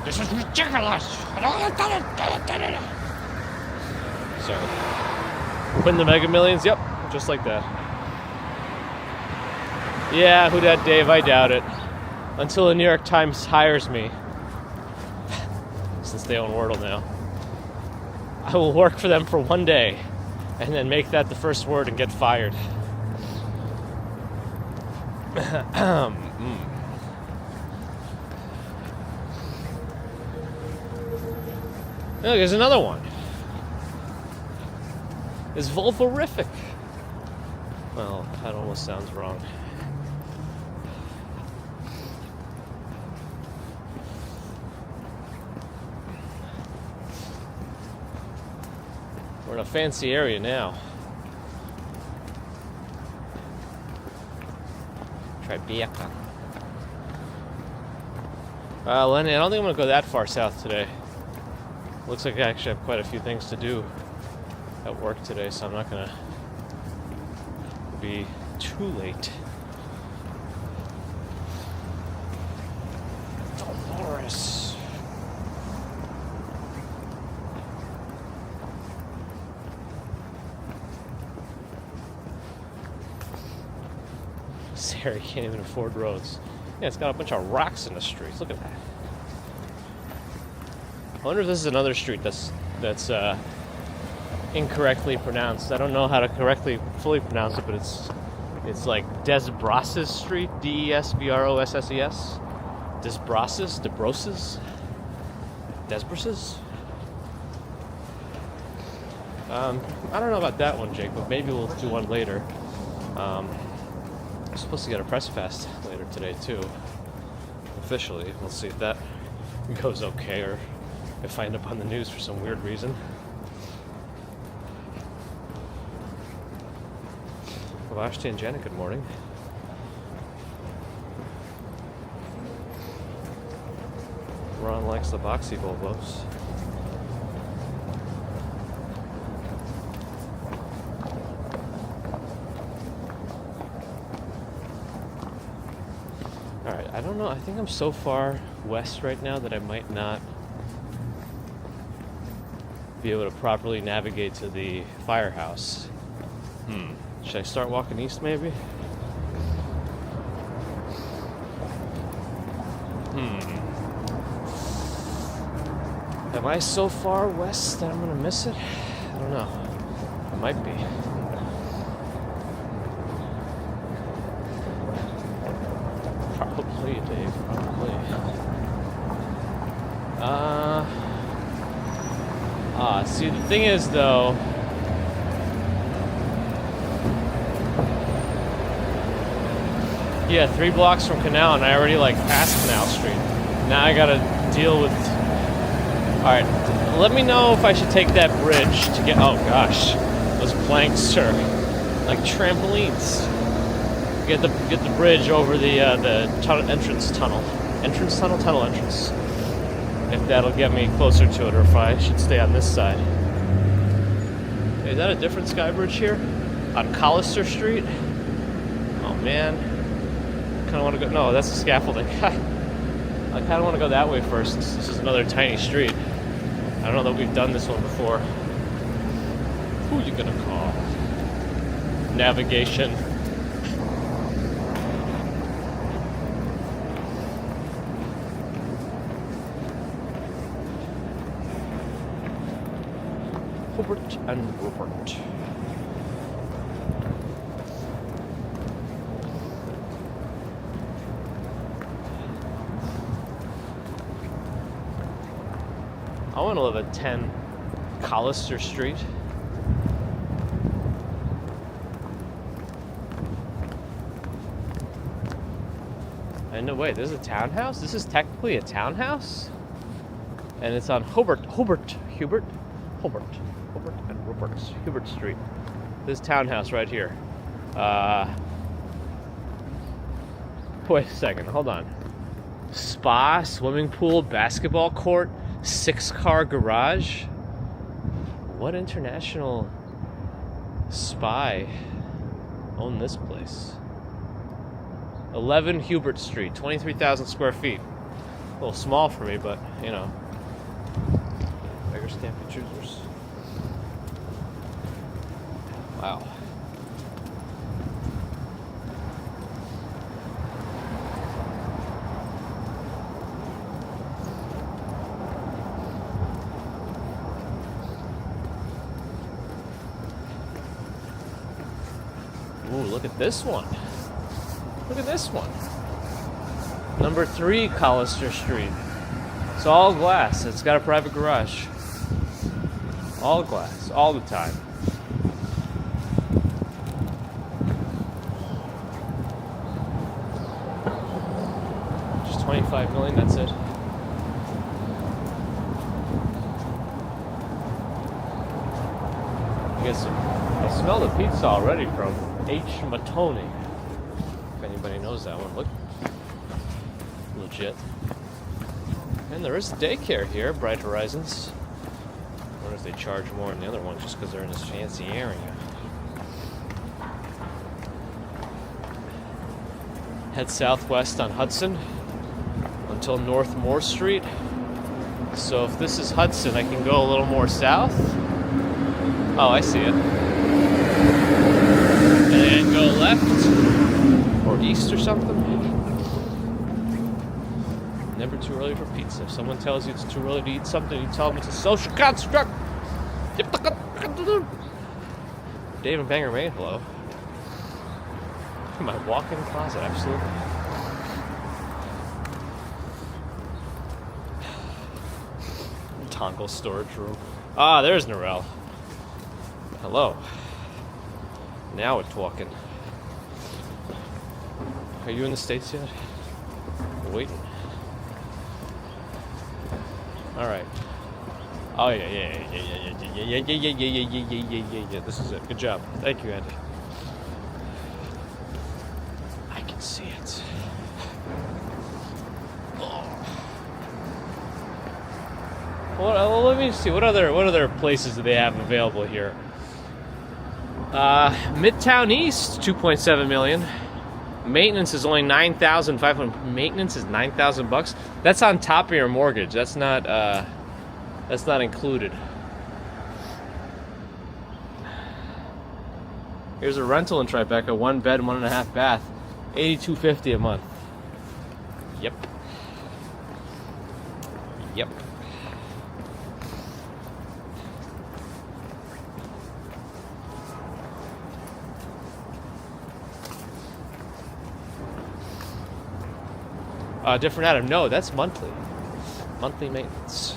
This is ridiculous. Sorry. Win the Mega Millions? Yep, just like that. Yeah, who dat Dave? I doubt it. Until the New York Times hires me. Since they own Wordle now. I will work for them for one day and then make that the first word and get fired. Look, there's another one. It's vulvarific. Well, that almost sounds wrong. We're in a fancy area now. Tribeca. Lenny, I don't think I'm going to go that far south today. Looks like I actually have quite a few things to do at work today, so I'm not going to be too late. Dolores. Sarah can't even afford roads. Yeah, it's got a bunch of rocks in the streets. Look at that. I wonder if this is another street that's incorrectly pronounced. I don't know how to fully pronounce it, but it's like Desbrosses Street, Desbrosses, Desbrosses. I don't know about that one, Jake, but maybe we'll do one later. I'm supposed to get a press fest later today too. Officially, we'll see if that goes okay or if I end up on the news for some weird reason. Well, Ashley and Janet, good morning. Ron likes the boxy Volvos. Alright, I don't know. I think I'm so far west right now that I might not be able to properly navigate to the firehouse. Should I start walking east maybe? Am I so far west that I'm gonna miss it? I don't know. I might be. Probably, Dave. Probably. See, the thing is, though, yeah, 3 blocks from Canal, and I already, passed Canal Street. Now I gotta deal with... Alright, let me know if I should take that bridge to get... Oh, gosh. Those planks are like trampolines. Get the bridge over the entrance tunnel. Tunnel entrance. If that'll get me closer to it, or if I should stay on this side. Is that a different sky bridge here? On Collister Street? Oh, man. I kind of want to go... No, that's the Scaffolding. I kind of want to go that way first. This is another tiny street. I don't know that we've done this one before. Who you gonna call? Navigation. Hubert and Rupert. I want to live at 10 Collister Street. And no way, this is a townhouse? This is technically a townhouse? And it's on Hubert and Rupert's Hubert Street. This townhouse right here. Wait a second, hold on. Spa, swimming pool, basketball court, 6-car garage. What international spy owned this place? 11 Hubert Street, 23,000 square feet. little small for me, but you know, beggars can't be choosers. Wow. Ooh, look at this one. Look at this one. Number 3 Collister Street. It's all glass. It's got a private garage. All glass, all the time. Just 25 million, that's it. I guess I smell the pizza already from H. Matone. If anybody knows that one. Look. Legit. And there is a daycare here, Bright Horizons. I wonder if they charge more than the other ones just because they're in this fancy area. Head southwest on Hudson until North Moore Street. So if this is Hudson, I can go a little more south. Oh, I see it. And go left or east or something. Never too early for pizza. If someone tells you it's too early to eat something, you tell them it's a social construct. Dave and Banger May, hello. My walk-in closet, absolutely. Tongle storage room. Ah, there's Norel. Hello. Now it's walking. Are you in the States yet? We're waiting. All right. Oh yeah. This is it. Good job. Thank you, Andy. I can see it. Oh. Well, let me see. What other places do they have available here? Midtown East, 2.7 million. Maintenance is only $9,500. Maintenance is $9,000. That's on top of your mortgage. That's not included. Here's a rental in Tribeca, 1 bed, 1.5 bath, $82.50 a month. Yep. Different Adam. No, that's monthly. Monthly maintenance.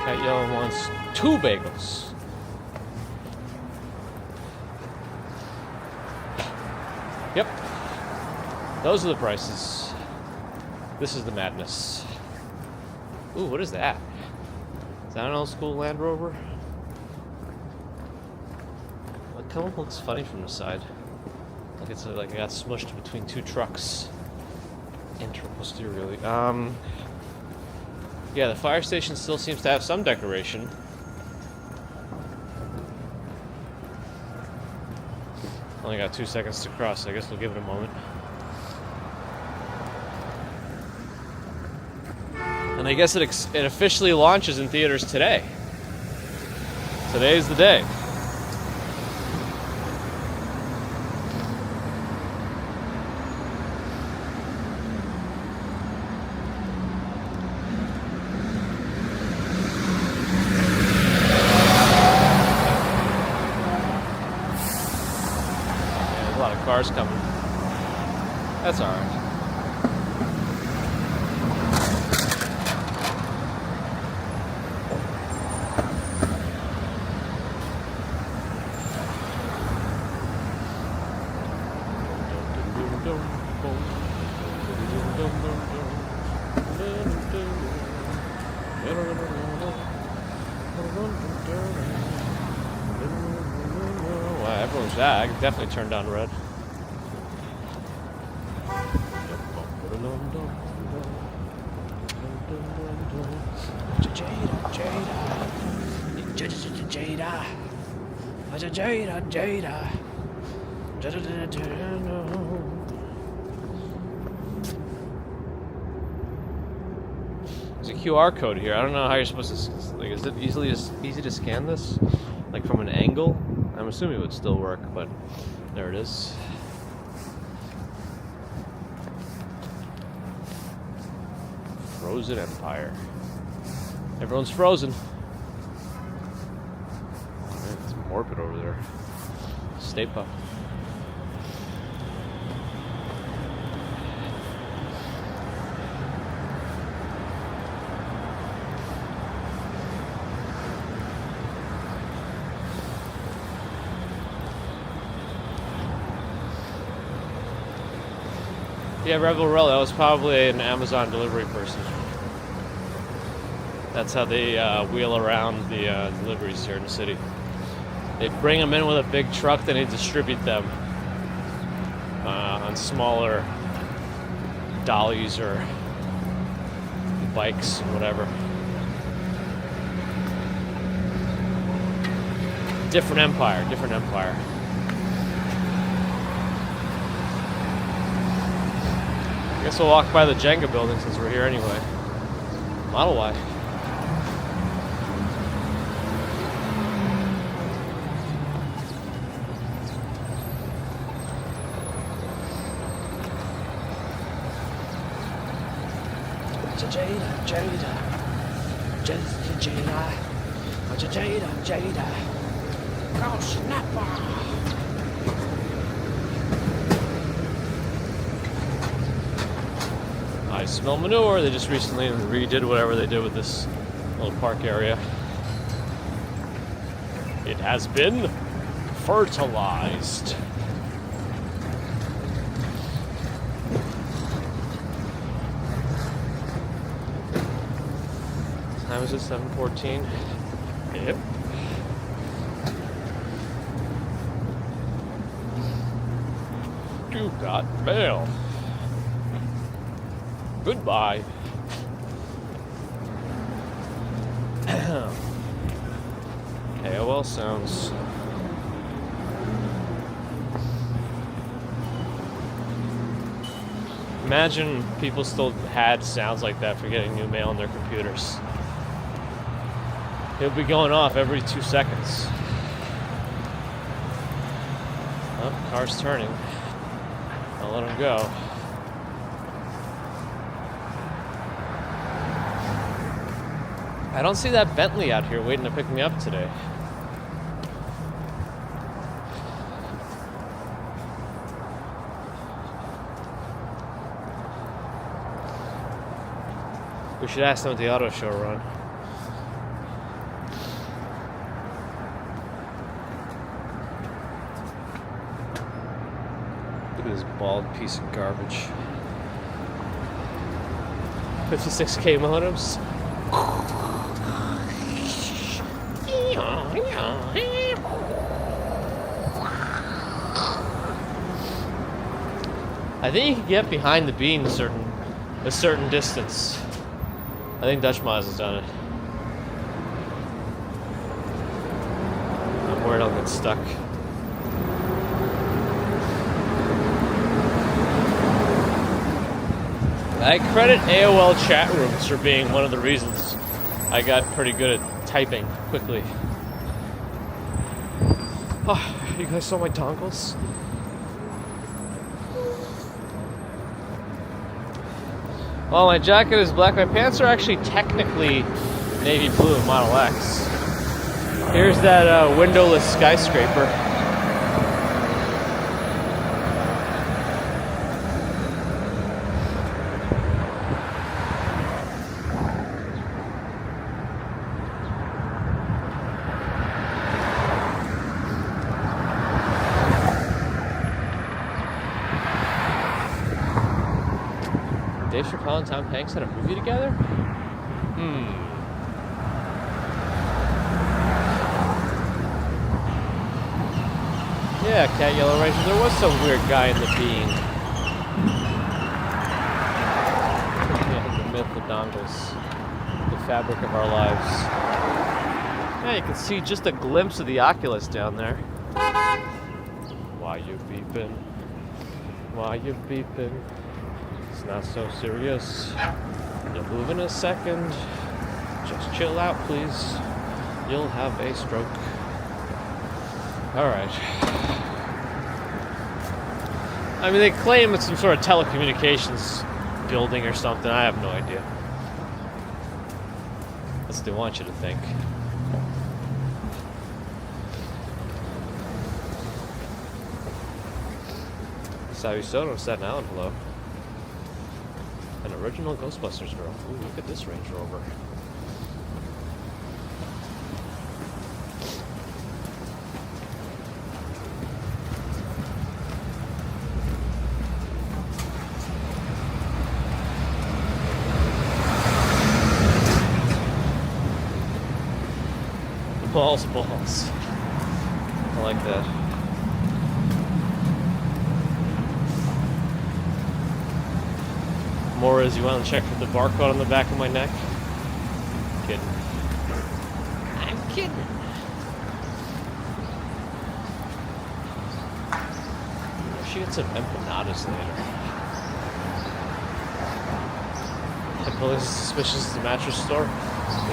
Cat Yellow wants 2 bagels. Yep. Those are the prices. This is the madness. Ooh, what is that? Is that an old school Land Rover? It kind of looks funny from the side. Like it's like it got smushed between 2 trucks. Interposteriorly. Yeah, the fire station still seems to have some decoration. Only got 2 seconds to cross, so I guess we'll give it a moment. And I guess it officially launches in theaters today. Today's the day. Yeah, there's a lot of cars coming. That's all right. Wow, everyone's that. I can definitely turn down red. Jada. Jada. There's a QR code here. I don't know how you're supposed to. Like, is it easy to scan this? Like from an angle? I'm assuming it would still work, but there it is. Frozen Empire. Everyone's frozen. Man, it's morbid over there. Stay puft. Yeah, Rebel Row, that was probably an Amazon delivery person. That's how they wheel around the deliveries here in the city. They bring them in with a big truck, then they distribute them on smaller dollies or bikes, or whatever. Different empire. I guess we'll walk by the Jenga building since we're here anyway. Model Y. Jada. Oh, snapper. I smell manure. They just recently redid whatever they did with this little park area. It has been fertilized. What time is it? 7:14. Yep. You got mail. Goodbye. AOL sounds. Imagine people still had sounds like that for getting new mail on their computers. It'll be going off every 2 seconds. Oh, car's turning. I'll let him go. I don't see that Bentley out here waiting to pick me up today. We should ask them at the auto show run. Look at this bald piece of garbage. 56K modems. I think you can get behind the beam a certain distance. I think Dutch Miles has done it. I'm worried I'll get stuck. I credit AOL chat rooms for being one of the reasons I got pretty good at typing quickly. Oh, you guys saw my dongles? Well, my jacket is black. My pants are actually technically navy blue Model X. Here's that windowless skyscraper. Dave Chappelle and Tom Hanks had a movie together? Yeah, Cat Yellow Ranger. There was some weird guy in the being. Yeah, the myth, the dongles, the fabric of our lives. Yeah, you can see just a glimpse of the Oculus down there. Why you beeping? Why you beeping? It's not so serious. You'll move in a second. Just chill out, please. You'll have a stroke. Alright. I mean, they claim it's some sort of telecommunications building or something. I have no idea. That's what they want you to think. Savvy Soda on Staten Island, hello. An original Ghostbusters girl. Ooh, look at this Range Rover. Balls. I like that. More is you want to check for the barcode on the back of my neck? Kidding. I'm kidding. She gets some empanadas later. The police is suspicious it's a mattress store?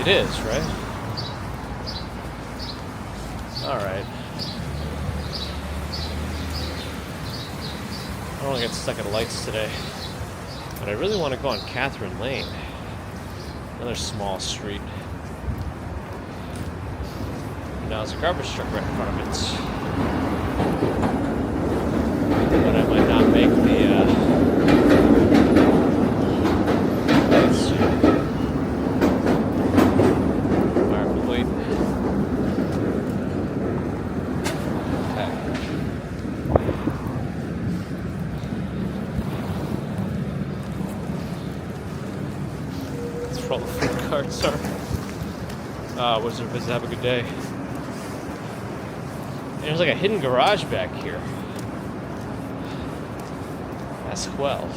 It is, right? Alright. I don't want to get stuck at lights today. But I really want to go on Catherine Lane. Another small street. Now there's a garbage truck right in front of it. But I might not make the lights. Alright, we'll wait. All the food carts are. Wizard of Biz, have a good day. And there's like a hidden garage back here. That's 12.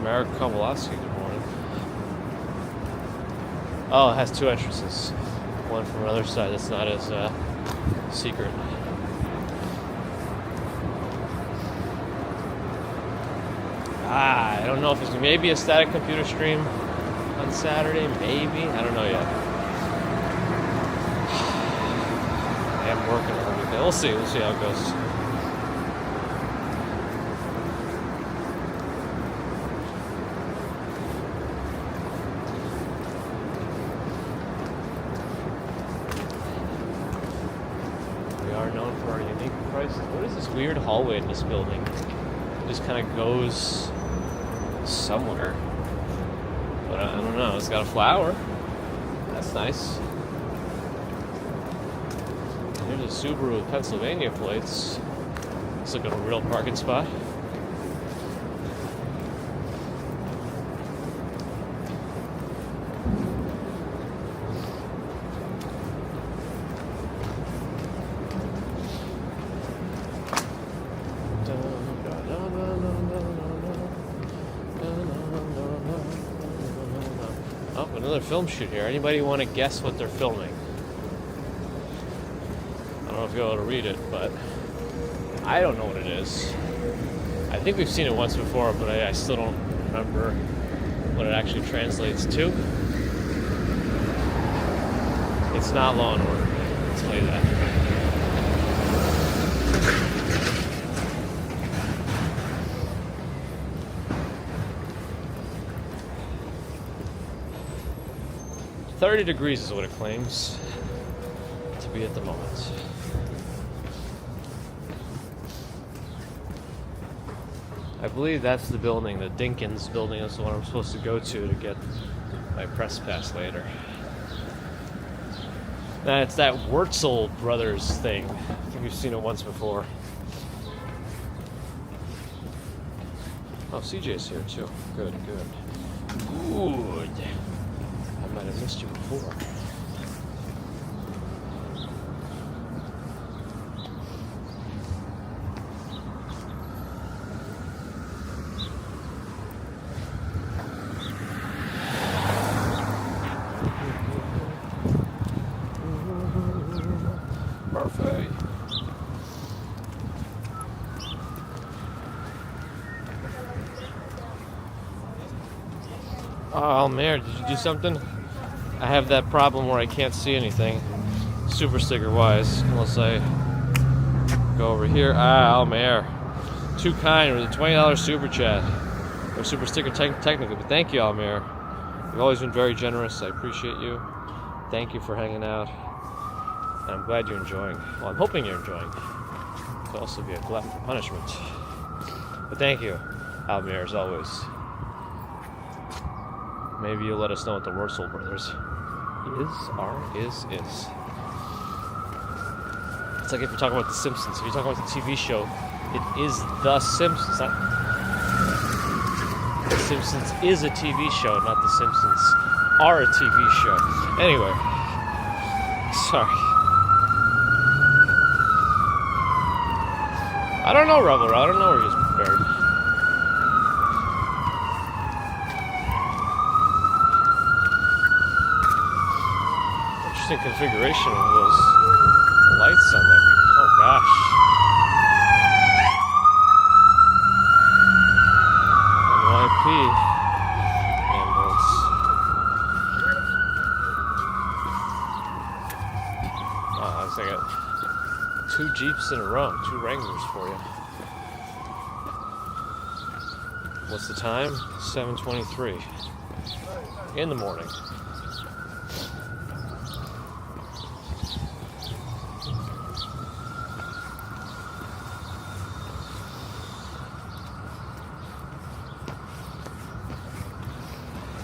Marek Kowalski, good morning. Oh, it has two entrances. One from the other side that's not as secret. I don't know if there's maybe a static computer stream on Saturday, maybe. I don't know yet. I am working on the weekend. We'll see how it goes. We are known for our unique prices. What is this weird hallway in this building? It just kind of goes somewhere, but I don't know. It's got a flower. That's nice. Here's a Subaru with Pennsylvania plates. Looks like a real parking spot. Another film shoot here. Anybody want to guess what they're filming? I don't know if you're able to read it, but I don't know what it is. I think we've seen it once before, but I still don't remember what it actually translates to. It's not Law and Order. I'll tell you that. .30 degrees is what it claims to be at the moment. I believe that's the building, the Dinkins building is the one I'm supposed to go to get my press pass later. It's that Wurtzel Brothers thing. I think we've seen it once before. Oh, CJ's here too. Good. Good. I might have missed you before. Oh, Mayor, did you do something? I have that problem where I can't see anything, super sticker wise, unless I go over here. Almair. Too kind with a $20 super chat. Or super sticker technically, but thank you, Almair. You've always been very generous. I appreciate you. Thank you for hanging out. And I'm glad you're enjoying. Well, I'm hoping you're enjoying. It could also be a glutton for punishment. But thank you, Almair, as always. Maybe you'll let us know what the Wurzel Brothers is. It's like if you're talking about The Simpsons. If you're talking about the TV show, it is The Simpsons. The Simpsons is a TV show, not The Simpsons are a TV show. Anyway, sorry. I don't know, Rebel. I don't know where he's prepared. Interesting configuration of those lights on there. Oh gosh. NYC ambulance. Oh, I got 2 Jeeps in a row, 2 Wranglers for you. What's the time? 7:23 in the morning.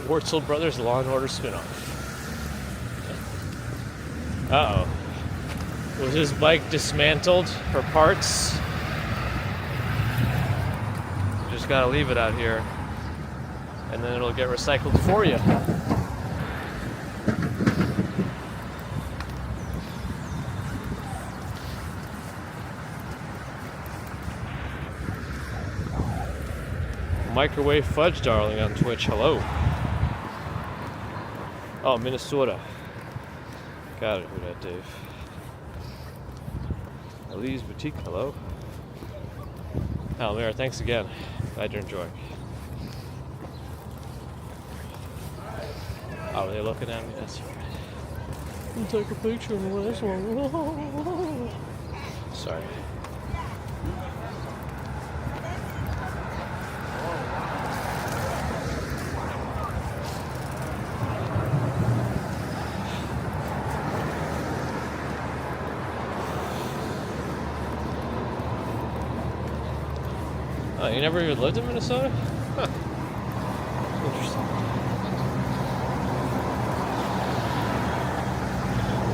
Wurzel Brothers Law and Order spinoff. Uh-oh. Was his bike dismantled for parts? You just gotta leave it out here, and then it'll get recycled for you. Microwave Fudge Darling on Twitch, hello. Oh, Minnesota. Got it, who that, Dave? Elise Boutique, hello. Almira, thanks again. Glad you're enjoying. Oh, they're looking at me? That's alright. I'll take a picture of this one. Sorry. Oh, you never even lived in Minnesota? Huh. Interesting.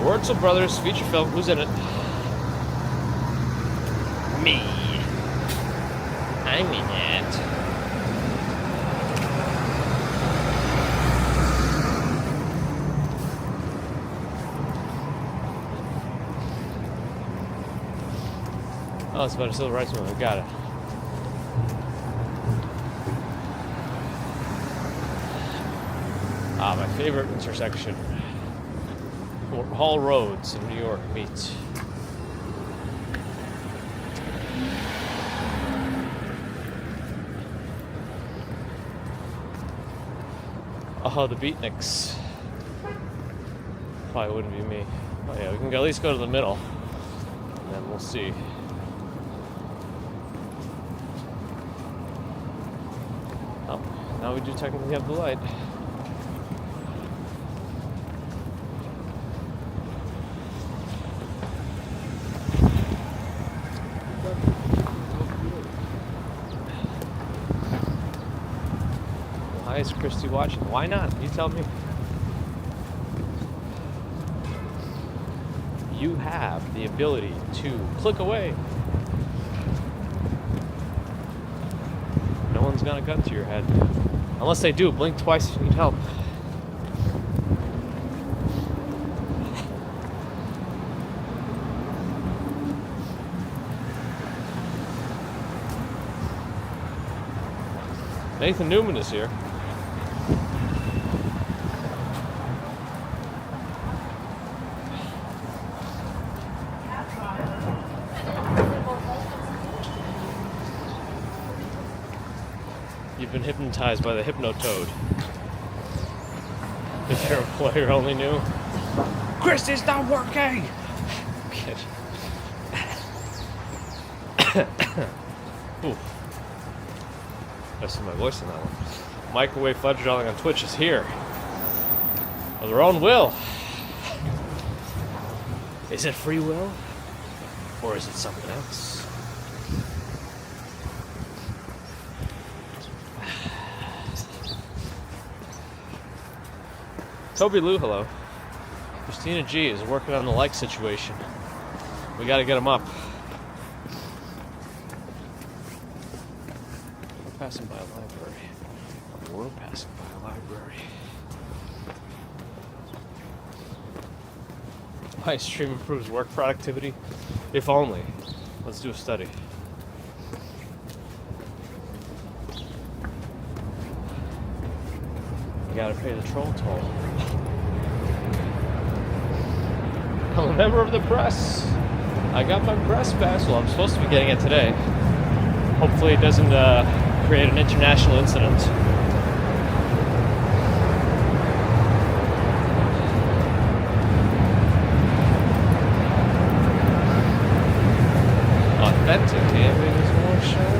Wurzel Brothers feature film. Who's in it? Me. I'm in it. Oh, it's about a civil rights movement. Got it. My favorite intersection. Hall Roads in New York meet. Oh, the Beatniks. Probably wouldn't be me. Oh yeah, we can at least go to the middle, and then we'll see. Oh, now we do technically have the light. Why is Christy watching? Why not? You tell me. You have the ability to click away. No one's got a gun to your head. Unless they do, blink twice if you need help. Nathan Newman is here. You've been hypnotized by the Hypnotoad. If your employer only knew. Chris, it's not working! Kid. Ooh. That's my voice in that one. Microwave fudge darling on Twitch is here. Of their own will. Is it free will? Or is it something else? Toby Lou, hello. Christina G is working on the like situation. We gotta get him up. We're passing by a library. We're passing by a library. My stream improves work productivity? If only. Let's do a study. You gotta pay the troll toll. I'm a member of the press. I got my press pass. Well, I'm supposed to be getting it today. Hopefully it doesn't create an international incident. Authentic, damn it, is more show.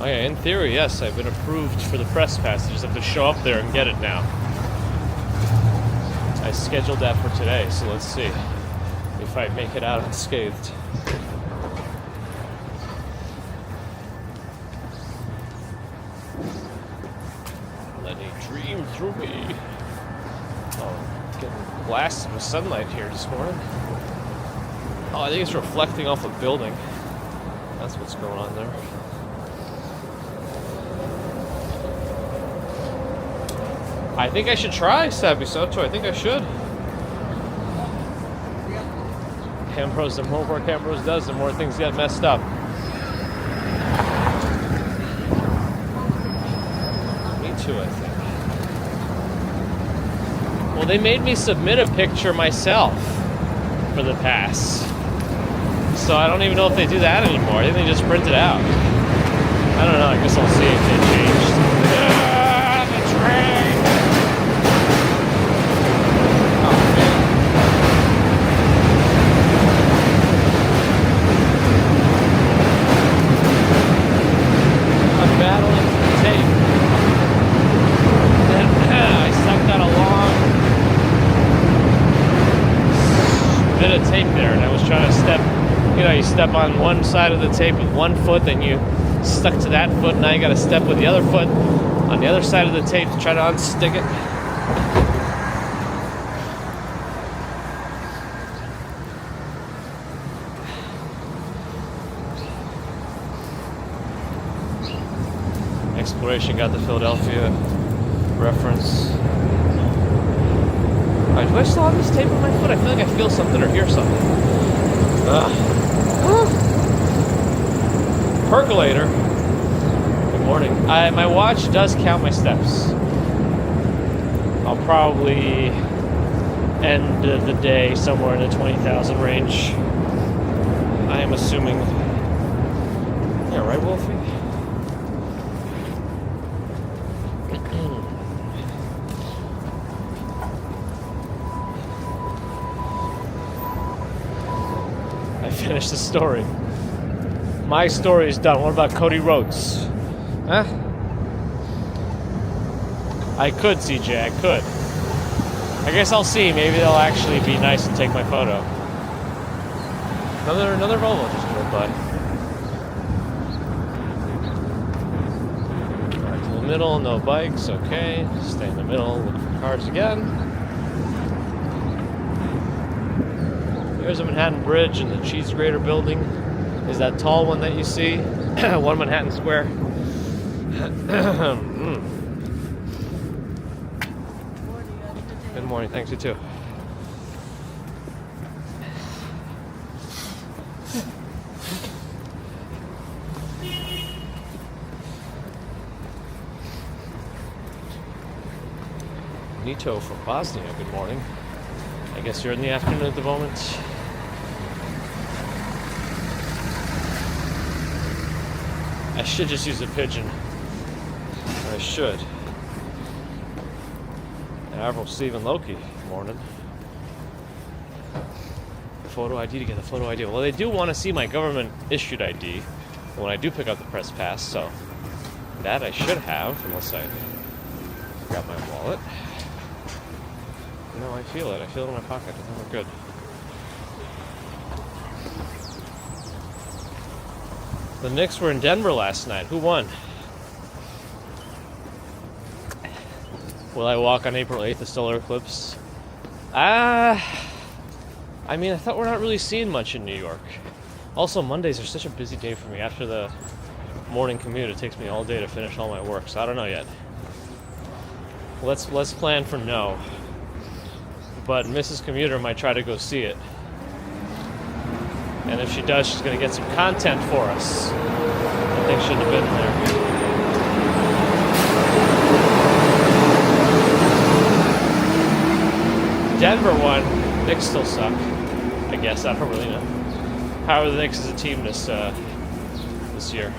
Oh yeah, in theory, yes, I've been approved for the press pass. I just have to show up there and get it now. I scheduled that for today, so let's see if I make it out unscathed. Let it dream through me. Oh, getting blasted with sunlight here this morning. Oh, I think it's reflecting off a building. That's what's going on there. I think I should try Sabi Soto. I think I should. Ambrose, the more work Ambrose does, the more things get messed up. Me too, I think. Well, they made me submit a picture myself for the pass. So I don't even know if they do that anymore. I think they just print it out. I don't know. I guess I'll see if they changed. The train! Battling the tape. I sucked out a long bit of tape there, and I was trying to step. You know, you step on one side of the tape with one foot, then you stuck to that foot. Now you got to step with the other foot on the other side of the tape to try to unstick it. Exploration got the Philadelphia reference. Alright, do I still have this tape on my foot? I feel like I feel something or hear something. Percolator. Good morning. My watch does count my steps. I'll probably end the day somewhere in the 20,000 range. I am assuming. Yeah, right, Wolfie? Finish the story. My story is done. What about Cody Rhodes? Huh? I could, CJ. I could. I guess I'll see. Maybe they'll actually be nice and take my photo. Another Volvo just drove by. Alright, to the middle. No bikes. Okay. Stay in the middle. Look for cars again. There's a Manhattan Bridge and the Cheese Grater building is that tall one that you see. One Manhattan Square. Good morning, thanks, you too. Nito from Bosnia, good morning. I guess you're in the afternoon at the moment. I should just use a pigeon. I should. Avril, Stephen, Loki. Morning. Photo ID to get the photo ID. Well, they do want to see my government issued ID when I do pick up the press pass, so that I should have, unless I grab my wallet. No, I feel it. I feel it in my pocket. I think we're good. The Knicks were in Denver last night. Who won? Will I walk on April 8th, the solar eclipse? I mean, I thought we're not really seeing much in New York. Also, Mondays are such a busy day for me. After the morning commute, it takes me all day to finish all my work, so I don't know yet. Let's plan for no. But Mrs. Commuter might try to go see it. And if she does, she's going to get some content for us. I think shouldn't have been there. Denver won. Knicks still suck. I guess. I don't really know. How are the Knicks as a team this year?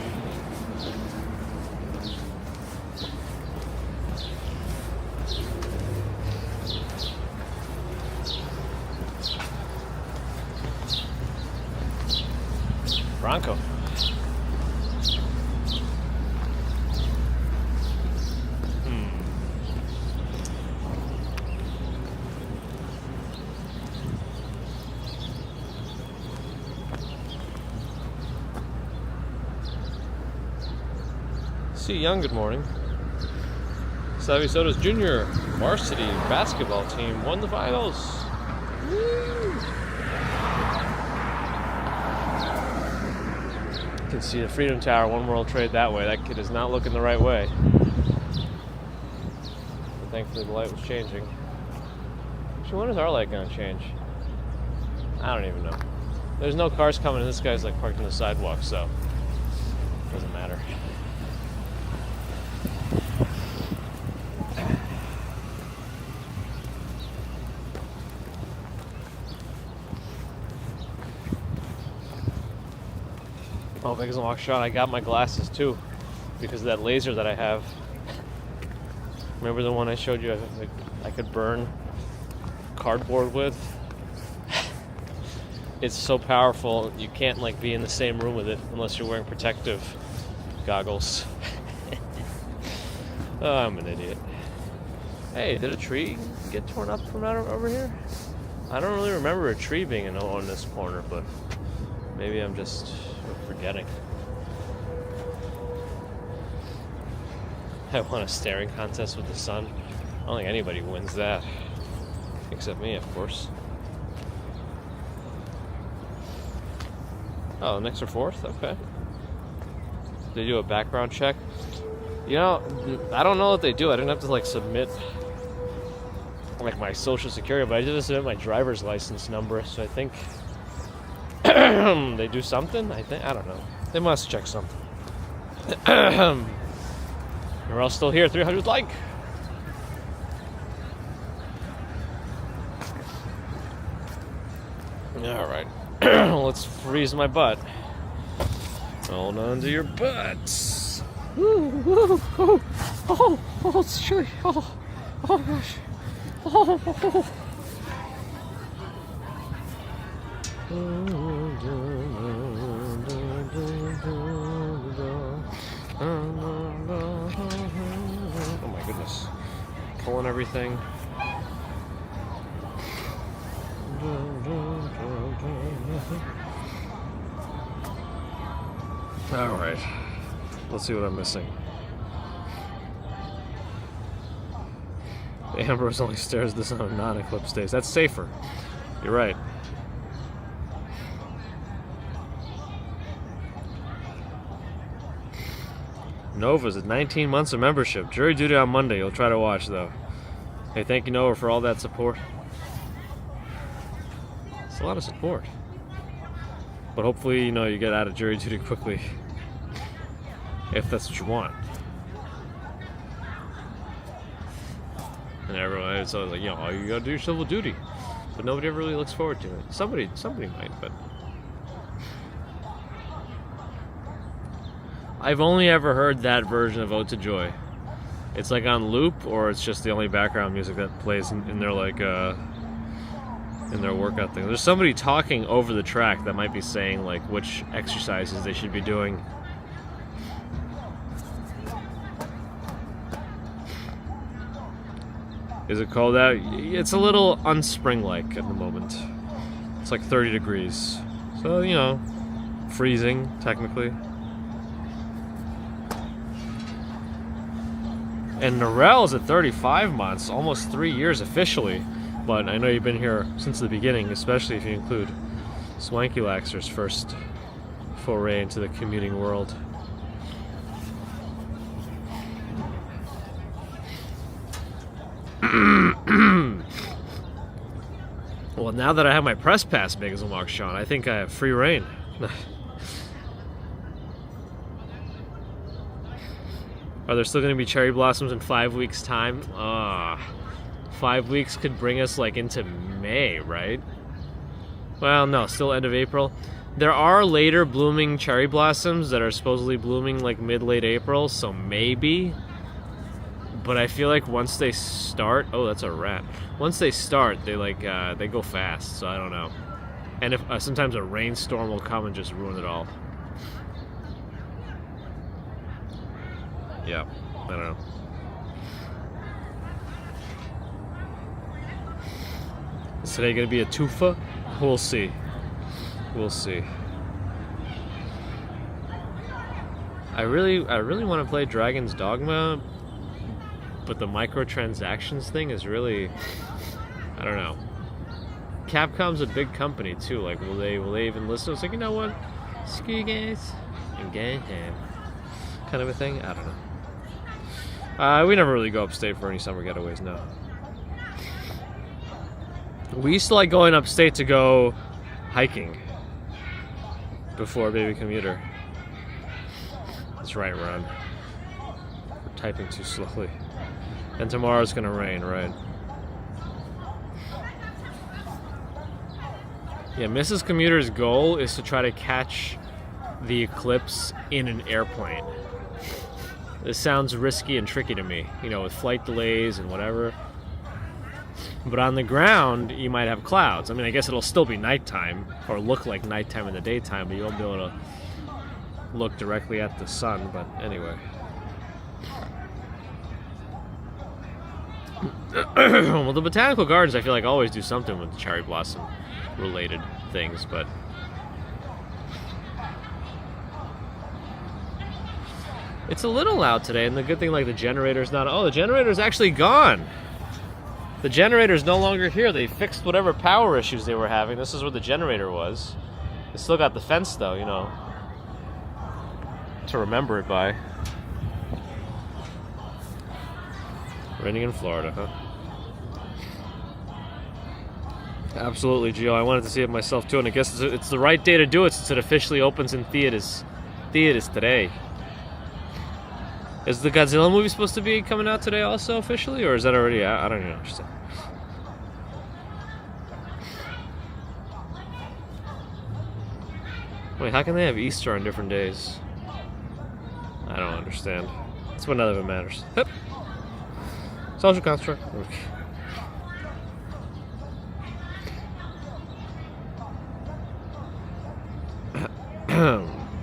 Bronco. See Young, good morning. Savvy Soda's junior varsity basketball team won the finals. Woo! You can see the Freedom Tower, One World Trade that way. That kid is not looking the right way. But thankfully the light was changing. Actually, when is our light gonna change? I don't even know. There's no cars coming and this guy's like parked on the sidewalk, so it doesn't matter. Oh, Vegas and Walk shot. I got my glasses too because of that laser that I have. Remember the one I showed you I could burn cardboard with? It's so powerful you can't like be in the same room with it unless you're wearing protective goggles. Oh, I'm an idiot. Hey, did a tree get torn up from out over here? I don't really remember a tree being on this corner, but maybe I'm just forgetting. I won a staring contest with the sun. I don't think anybody wins that. Except me, of course. Oh, Knicks are fourth? Okay. They do a background check. You know, I don't know what they do. I didn't have to like submit like my social security, but I did submit my driver's license number, so I think they do something? I don't know. They must check something. We're all still here. 300 like. All right. Let's freeze my butt. Hold on to your butts. Oh, it's chilly. Oh gosh. Oh. Oh my goodness. Pulling everything. Alright. Let's see what I'm missing. Ambrose only stares at the sun on non-eclipse days. That's safer. You're right. Nova's at 19 months of membership. Jury duty on Monday. You'll try to watch, though. Hey, thank you, Nova, for all that support. It's a lot of support. But hopefully, you know, you get out of jury duty quickly. If that's what you want. And everyone, it's always like, you know, all you gotta do is civil duty. But nobody ever really looks forward to it. Somebody might, but... I've only ever heard that version of Ode to Joy. It's like on loop, or it's just the only background music that plays in their like in their workout thing. There's somebody talking over the track that might be saying like which exercises they should be doing. Is it cold out? It's a little unspring-like at the moment. It's like 30 degrees. So, you know, freezing, technically. And Norell's at 35 months, almost 3 years officially. But I know you've been here since the beginning, especially if you include Swanky Laxer's first foray into the commuting world. Well, now that I have my press pass, Megas and Mark Sean, I think I have free reign. Are there still going to be cherry blossoms in 5 weeks' time? 5 weeks could bring us like into May, right? Well, no, still end of April. There are later blooming cherry blossoms that are supposedly blooming like mid-late April, so maybe. But I feel like once they start, oh, that's a rat. Once they start, they like they go fast. So I don't know. And if sometimes a rainstorm will come and just ruin it all. Yeah, I don't know. Is today gonna be a twofa? We'll see. We'll see. I really want to play Dragon's Dogma. But the microtransactions thing is really, I don't know. Capcom's a big company too. Like, will they even listen? It's like, you know what? Screw you guys and game kind of a thing. I don't know. We never really go upstate for any summer getaways. No. We used to like going upstate to go hiking before Baby Commuter. That's right, Ron. We're typing too slowly. And tomorrow's gonna rain, right? Yeah, Mrs. Commuter's goal is to try to catch the eclipse in an airplane. This sounds risky and tricky to me, you know, with flight delays and whatever. But on the ground, you might have clouds. I mean, I guess it'll still be nighttime, or look like nighttime in the daytime, but you won't be able to look directly at the sun, but anyway. Well, the botanical gardens, I feel like, always do something with cherry blossom related things, but it's a little loud today, and the good thing, like, the generator's not. Oh, the generator's actually gone. The generator's no longer here. They fixed whatever power issues they were having. This is where the generator was. They still got the fence, though, you know, to remember it by. Raining in Florida, huh? Absolutely, Gio. I wanted to see it myself, too, and I guess it's the right day to do it since it officially opens in theaters today. Is the Godzilla movie supposed to be coming out today also officially, or is that already out? I don't even understand. Wait, how can they have Easter on different days? I don't understand. That's what none of it matters. Hup. Social construct.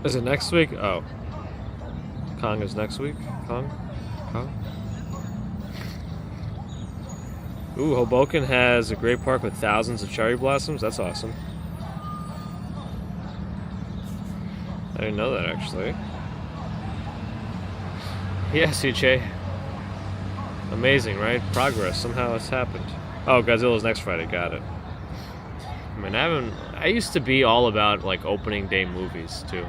Is it next week? Oh. Kong is next week? Kong? Ooh, Hoboken has a great park with thousands of cherry blossoms. That's awesome. I didn't know that, actually. Yeah, CJ. Amazing, right? Progress. Somehow it's happened. Oh, Godzilla's next Friday. Got it. I mean, I used to be all about, like, opening day movies, too.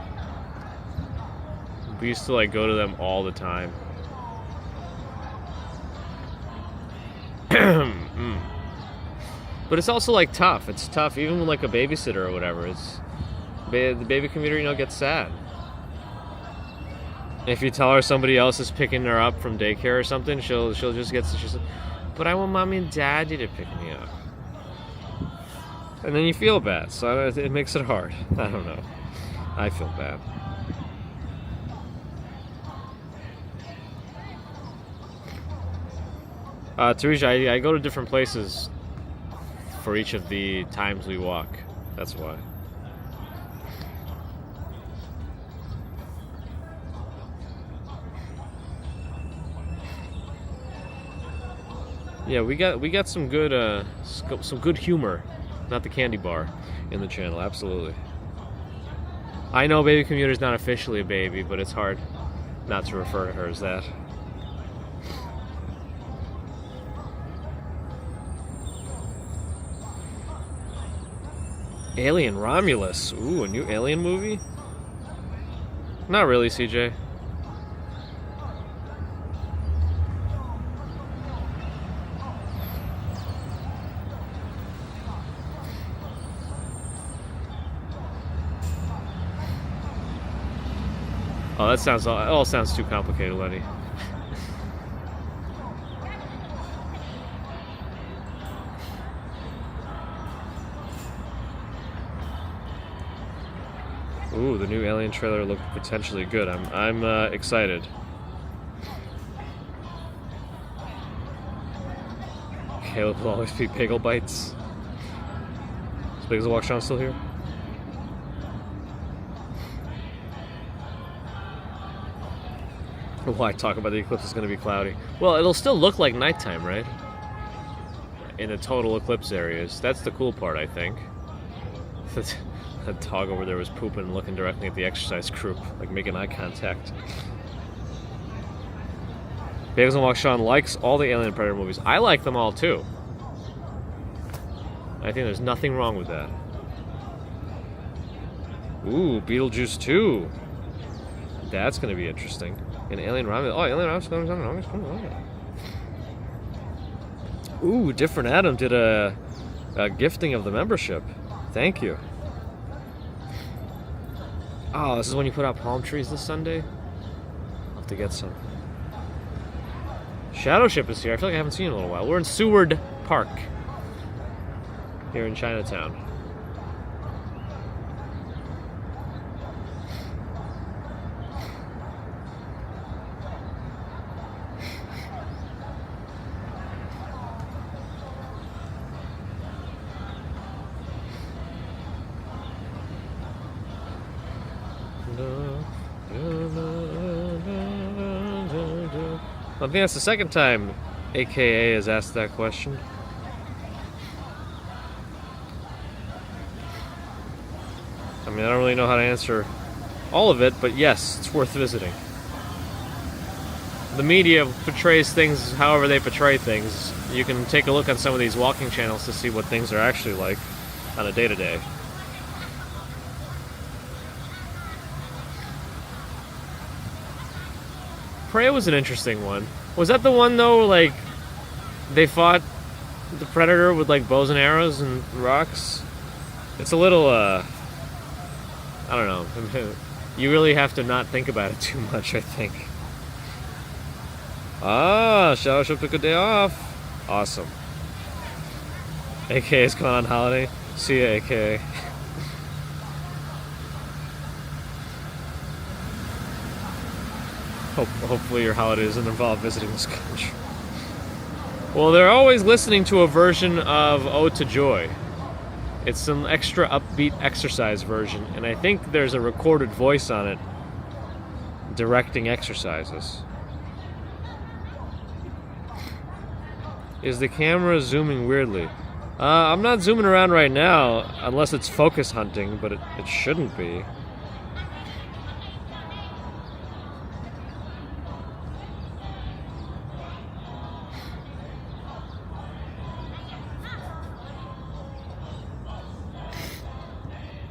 We used to, like, go to them all the time. But it's also, like, tough. It's tough, even with, like, a babysitter or whatever. The baby commuter, you know, gets sad. If you tell her somebody else is picking her up from daycare or something, she'll just get, she's like, but I want mommy and daddy to pick me up. And then you feel bad, so it makes it hard. I don't know. I feel bad. Teresa, I go to different places for each of the times we walk. That's why. Yeah, we got some good humor, not the candy bar, in the channel. Absolutely. I know Baby Commuter's not officially a baby, but it's hard not to refer to her as that. Alien Romulus. Ooh, a new Alien movie? Not really, CJ. Oh, that all sounds too complicated, Lenny. Ooh, the new Alien trailer looked potentially good. I'm excited. Caleb will always be bagel bites. Is Bagel Walk Sean still here? Why talk about the eclipse is going to be cloudy? Well, it'll still look like nighttime, right? In the total eclipse areas. That's the cool part, I think. That dog over there was pooping and looking directly at the exercise group, like making eye contact. Bagels and Walk Sean likes all the Alien Predator movies. I like them all too. I think there's nothing wrong with that. Ooh, Beetlejuice 2. That's going to be interesting. And Alien Romulus. Oh, Alien Romulus comes on in August. Ooh, Different Adam did a gifting of the membership. Thank you. Oh, this is when you put out palm trees this Sunday? I'll have to get some. Shadow Ship is here. I feel like I haven't seen it in a little while. We're in Seward Park. Here in Chinatown. I think that's the second time AKA has asked that question. I mean, I don't really know how to answer all of it, but yes, it's worth visiting. The media portrays things however they portray things. You can take a look on some of these walking channels to see what things are actually like on a day-to-day. Prey was an interesting one. Was that the one, though, like, they fought the Predator with, like, bows and arrows and rocks? It's a little, I don't know. You really have to not think about it too much, I think. Ah, Shadow Ship took a day off. Awesome. AKA's going on holiday. See ya, AKA. Hopefully your holiday doesn't involve visiting this country. Well, they're always listening to a version of Ode to Joy. It's an extra upbeat exercise version, and I think there's a recorded voice on it directing exercises. Is the camera zooming weirdly? I'm not zooming around right now, unless it's focus hunting, but it shouldn't be.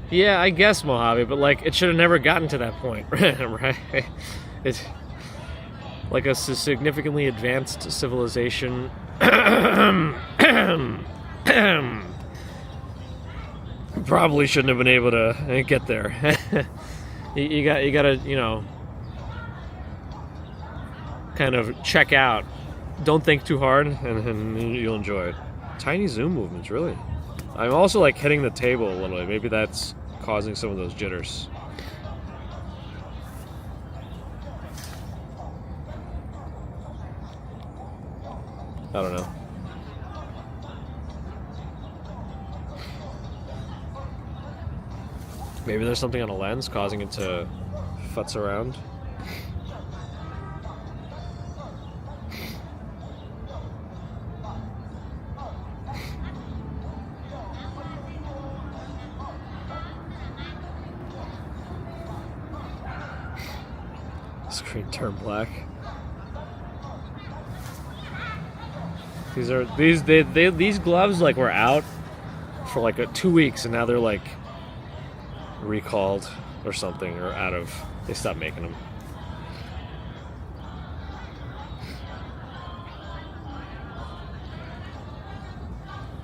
Yeah, I guess, Mojave, but, like, it should have never gotten to that point, right? It's like a significantly advanced civilization. Probably shouldn't have been able to get there. you gotta, you know, kind of check out. Don't think too hard, and you'll enjoy it. Tiny zoom movements, really. I'm also, like, hitting the table a little bit. Maybe that's causing some of those jitters. I don't know. Maybe there's something on a lens causing it to futz around. Screen turned black. These gloves like were out for like 2 weeks, and now they're like recalled or something, or out of. They stopped making them.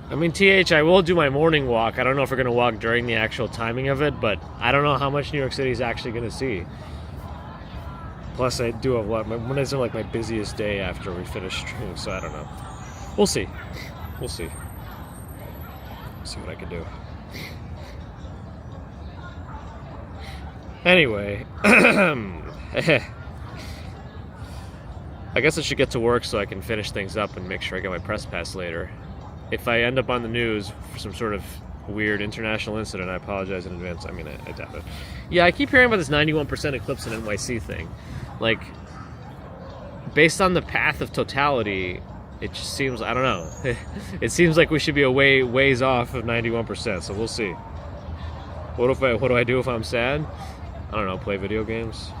I mean, I will do my morning walk. I don't know if we're going to walk during the actual timing of it, but I don't know how much New York City is actually going to see. Plus, I do have when is like my busiest day after we finish streaming, so I don't know. We'll see. We'll see. See what I can do. Anyway, I guess I should get to work so I can finish things up and make sure I get my press pass later. If I end up on the news for some sort of weird international incident, I apologize in advance. I mean, I doubt it. Yeah, I keep hearing about this 91% eclipse in NYC thing. Like, based on the path of totality, it just seems, I don't know. It seems like we should be a ways off of 91%, so we'll see. What do I do if I'm sad? I don't know, play video games?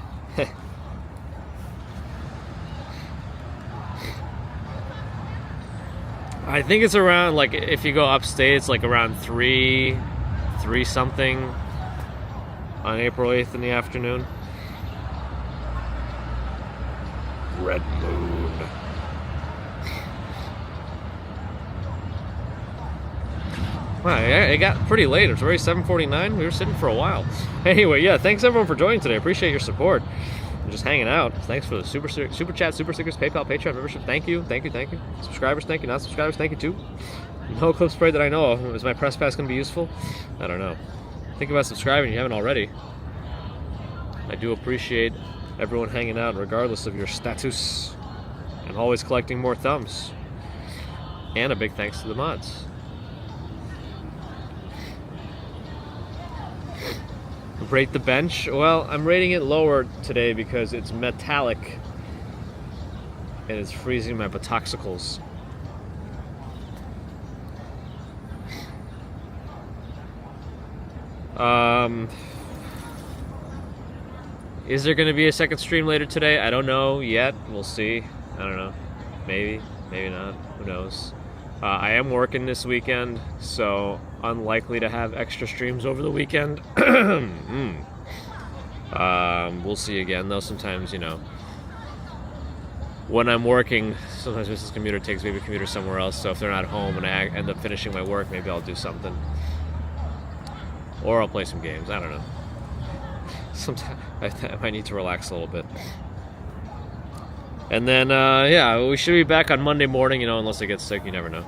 I think it's around, like, if you go upstate, it's like around 3 something on April 8th in the afternoon. Red moon. Wow, it got pretty late. It's already 7:49. We were sitting for a while. Anyway, yeah, thanks everyone for joining today. I appreciate your support. I'm just hanging out. Thanks for the super chat, super stickers, PayPal, Patreon membership. Thank you. Subscribers, thank you. Not subscribers, thank you too. No eclipse parade that I know of. Is my press pass going to be useful? I don't know. Think about subscribing if you haven't already. I do appreciate everyone hanging out regardless of your status. And always collecting more thumbs. And a big thanks to the mods. Rate the bench. Well, I'm rating it lower today because it's metallic and it's freezing my buttocks. Is there going to be a second stream later today? I don't know yet. We'll see. I don't know. Maybe not. Who knows? I am working this weekend, so unlikely to have extra streams over the weekend. We'll see again, though. Sometimes, you know, when I'm working, sometimes Mrs. Commuter takes Baby Commuter somewhere else, so if they're not home and I end up finishing my work, maybe I'll do something. Or I'll play some games. I don't know. Sometimes I might need to relax a little bit. And then, yeah, we should be back on Monday morning, you know, unless I get sick, you never know,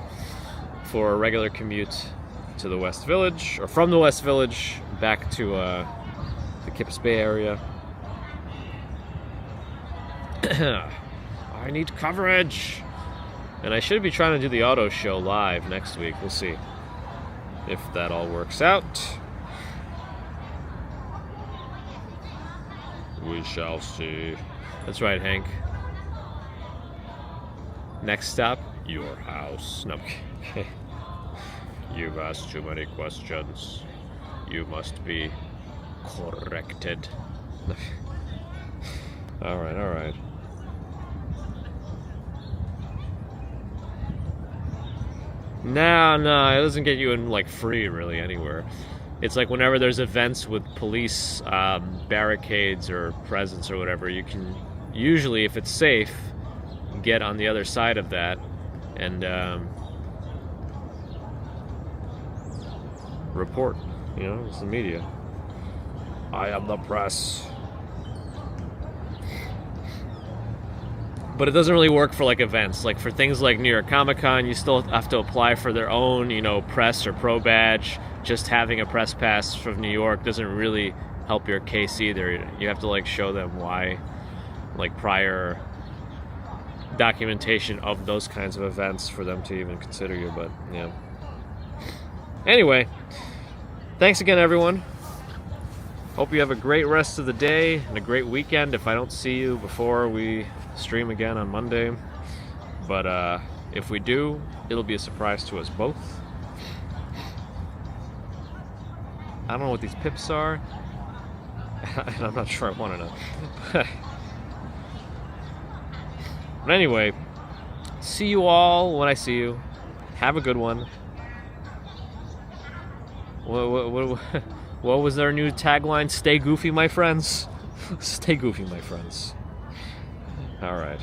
for a regular commute to the West Village, or from the West Village back to the Kips Bay area. I need coverage! And I should be trying to do the auto show live next week. We'll see if that all works out. We shall see. That's right, Hank. Next stop, your house. No, okay. You've asked too many questions. You must be corrected. Alright. No, it doesn't get you in, like, free, really, anywhere. It's like whenever there's events with police barricades or presence or whatever, you can usually, if it's safe, get on the other side of that and report. You know, it's the media. I am the press. But it doesn't really work for, like, events. Like, for things like New York Comic Con, you still have to apply for their own, you know, press or pro badge. Just having a press pass from New York doesn't really help your case either. You have to, like, show them why, like, prior documentation of those kinds of events for them to even consider you, but yeah. Anyway, thanks again, everyone. Hope you have a great rest of the day and a great weekend if I don't see you before we stream again on Monday. But if we do, it'll be a surprise to us both. I don't know what these pips are, and I'm not sure I want to know. But anyway, see you all when I see you. Have a good one. What was our new tagline? Stay goofy, my friends. Stay goofy, my friends. All right.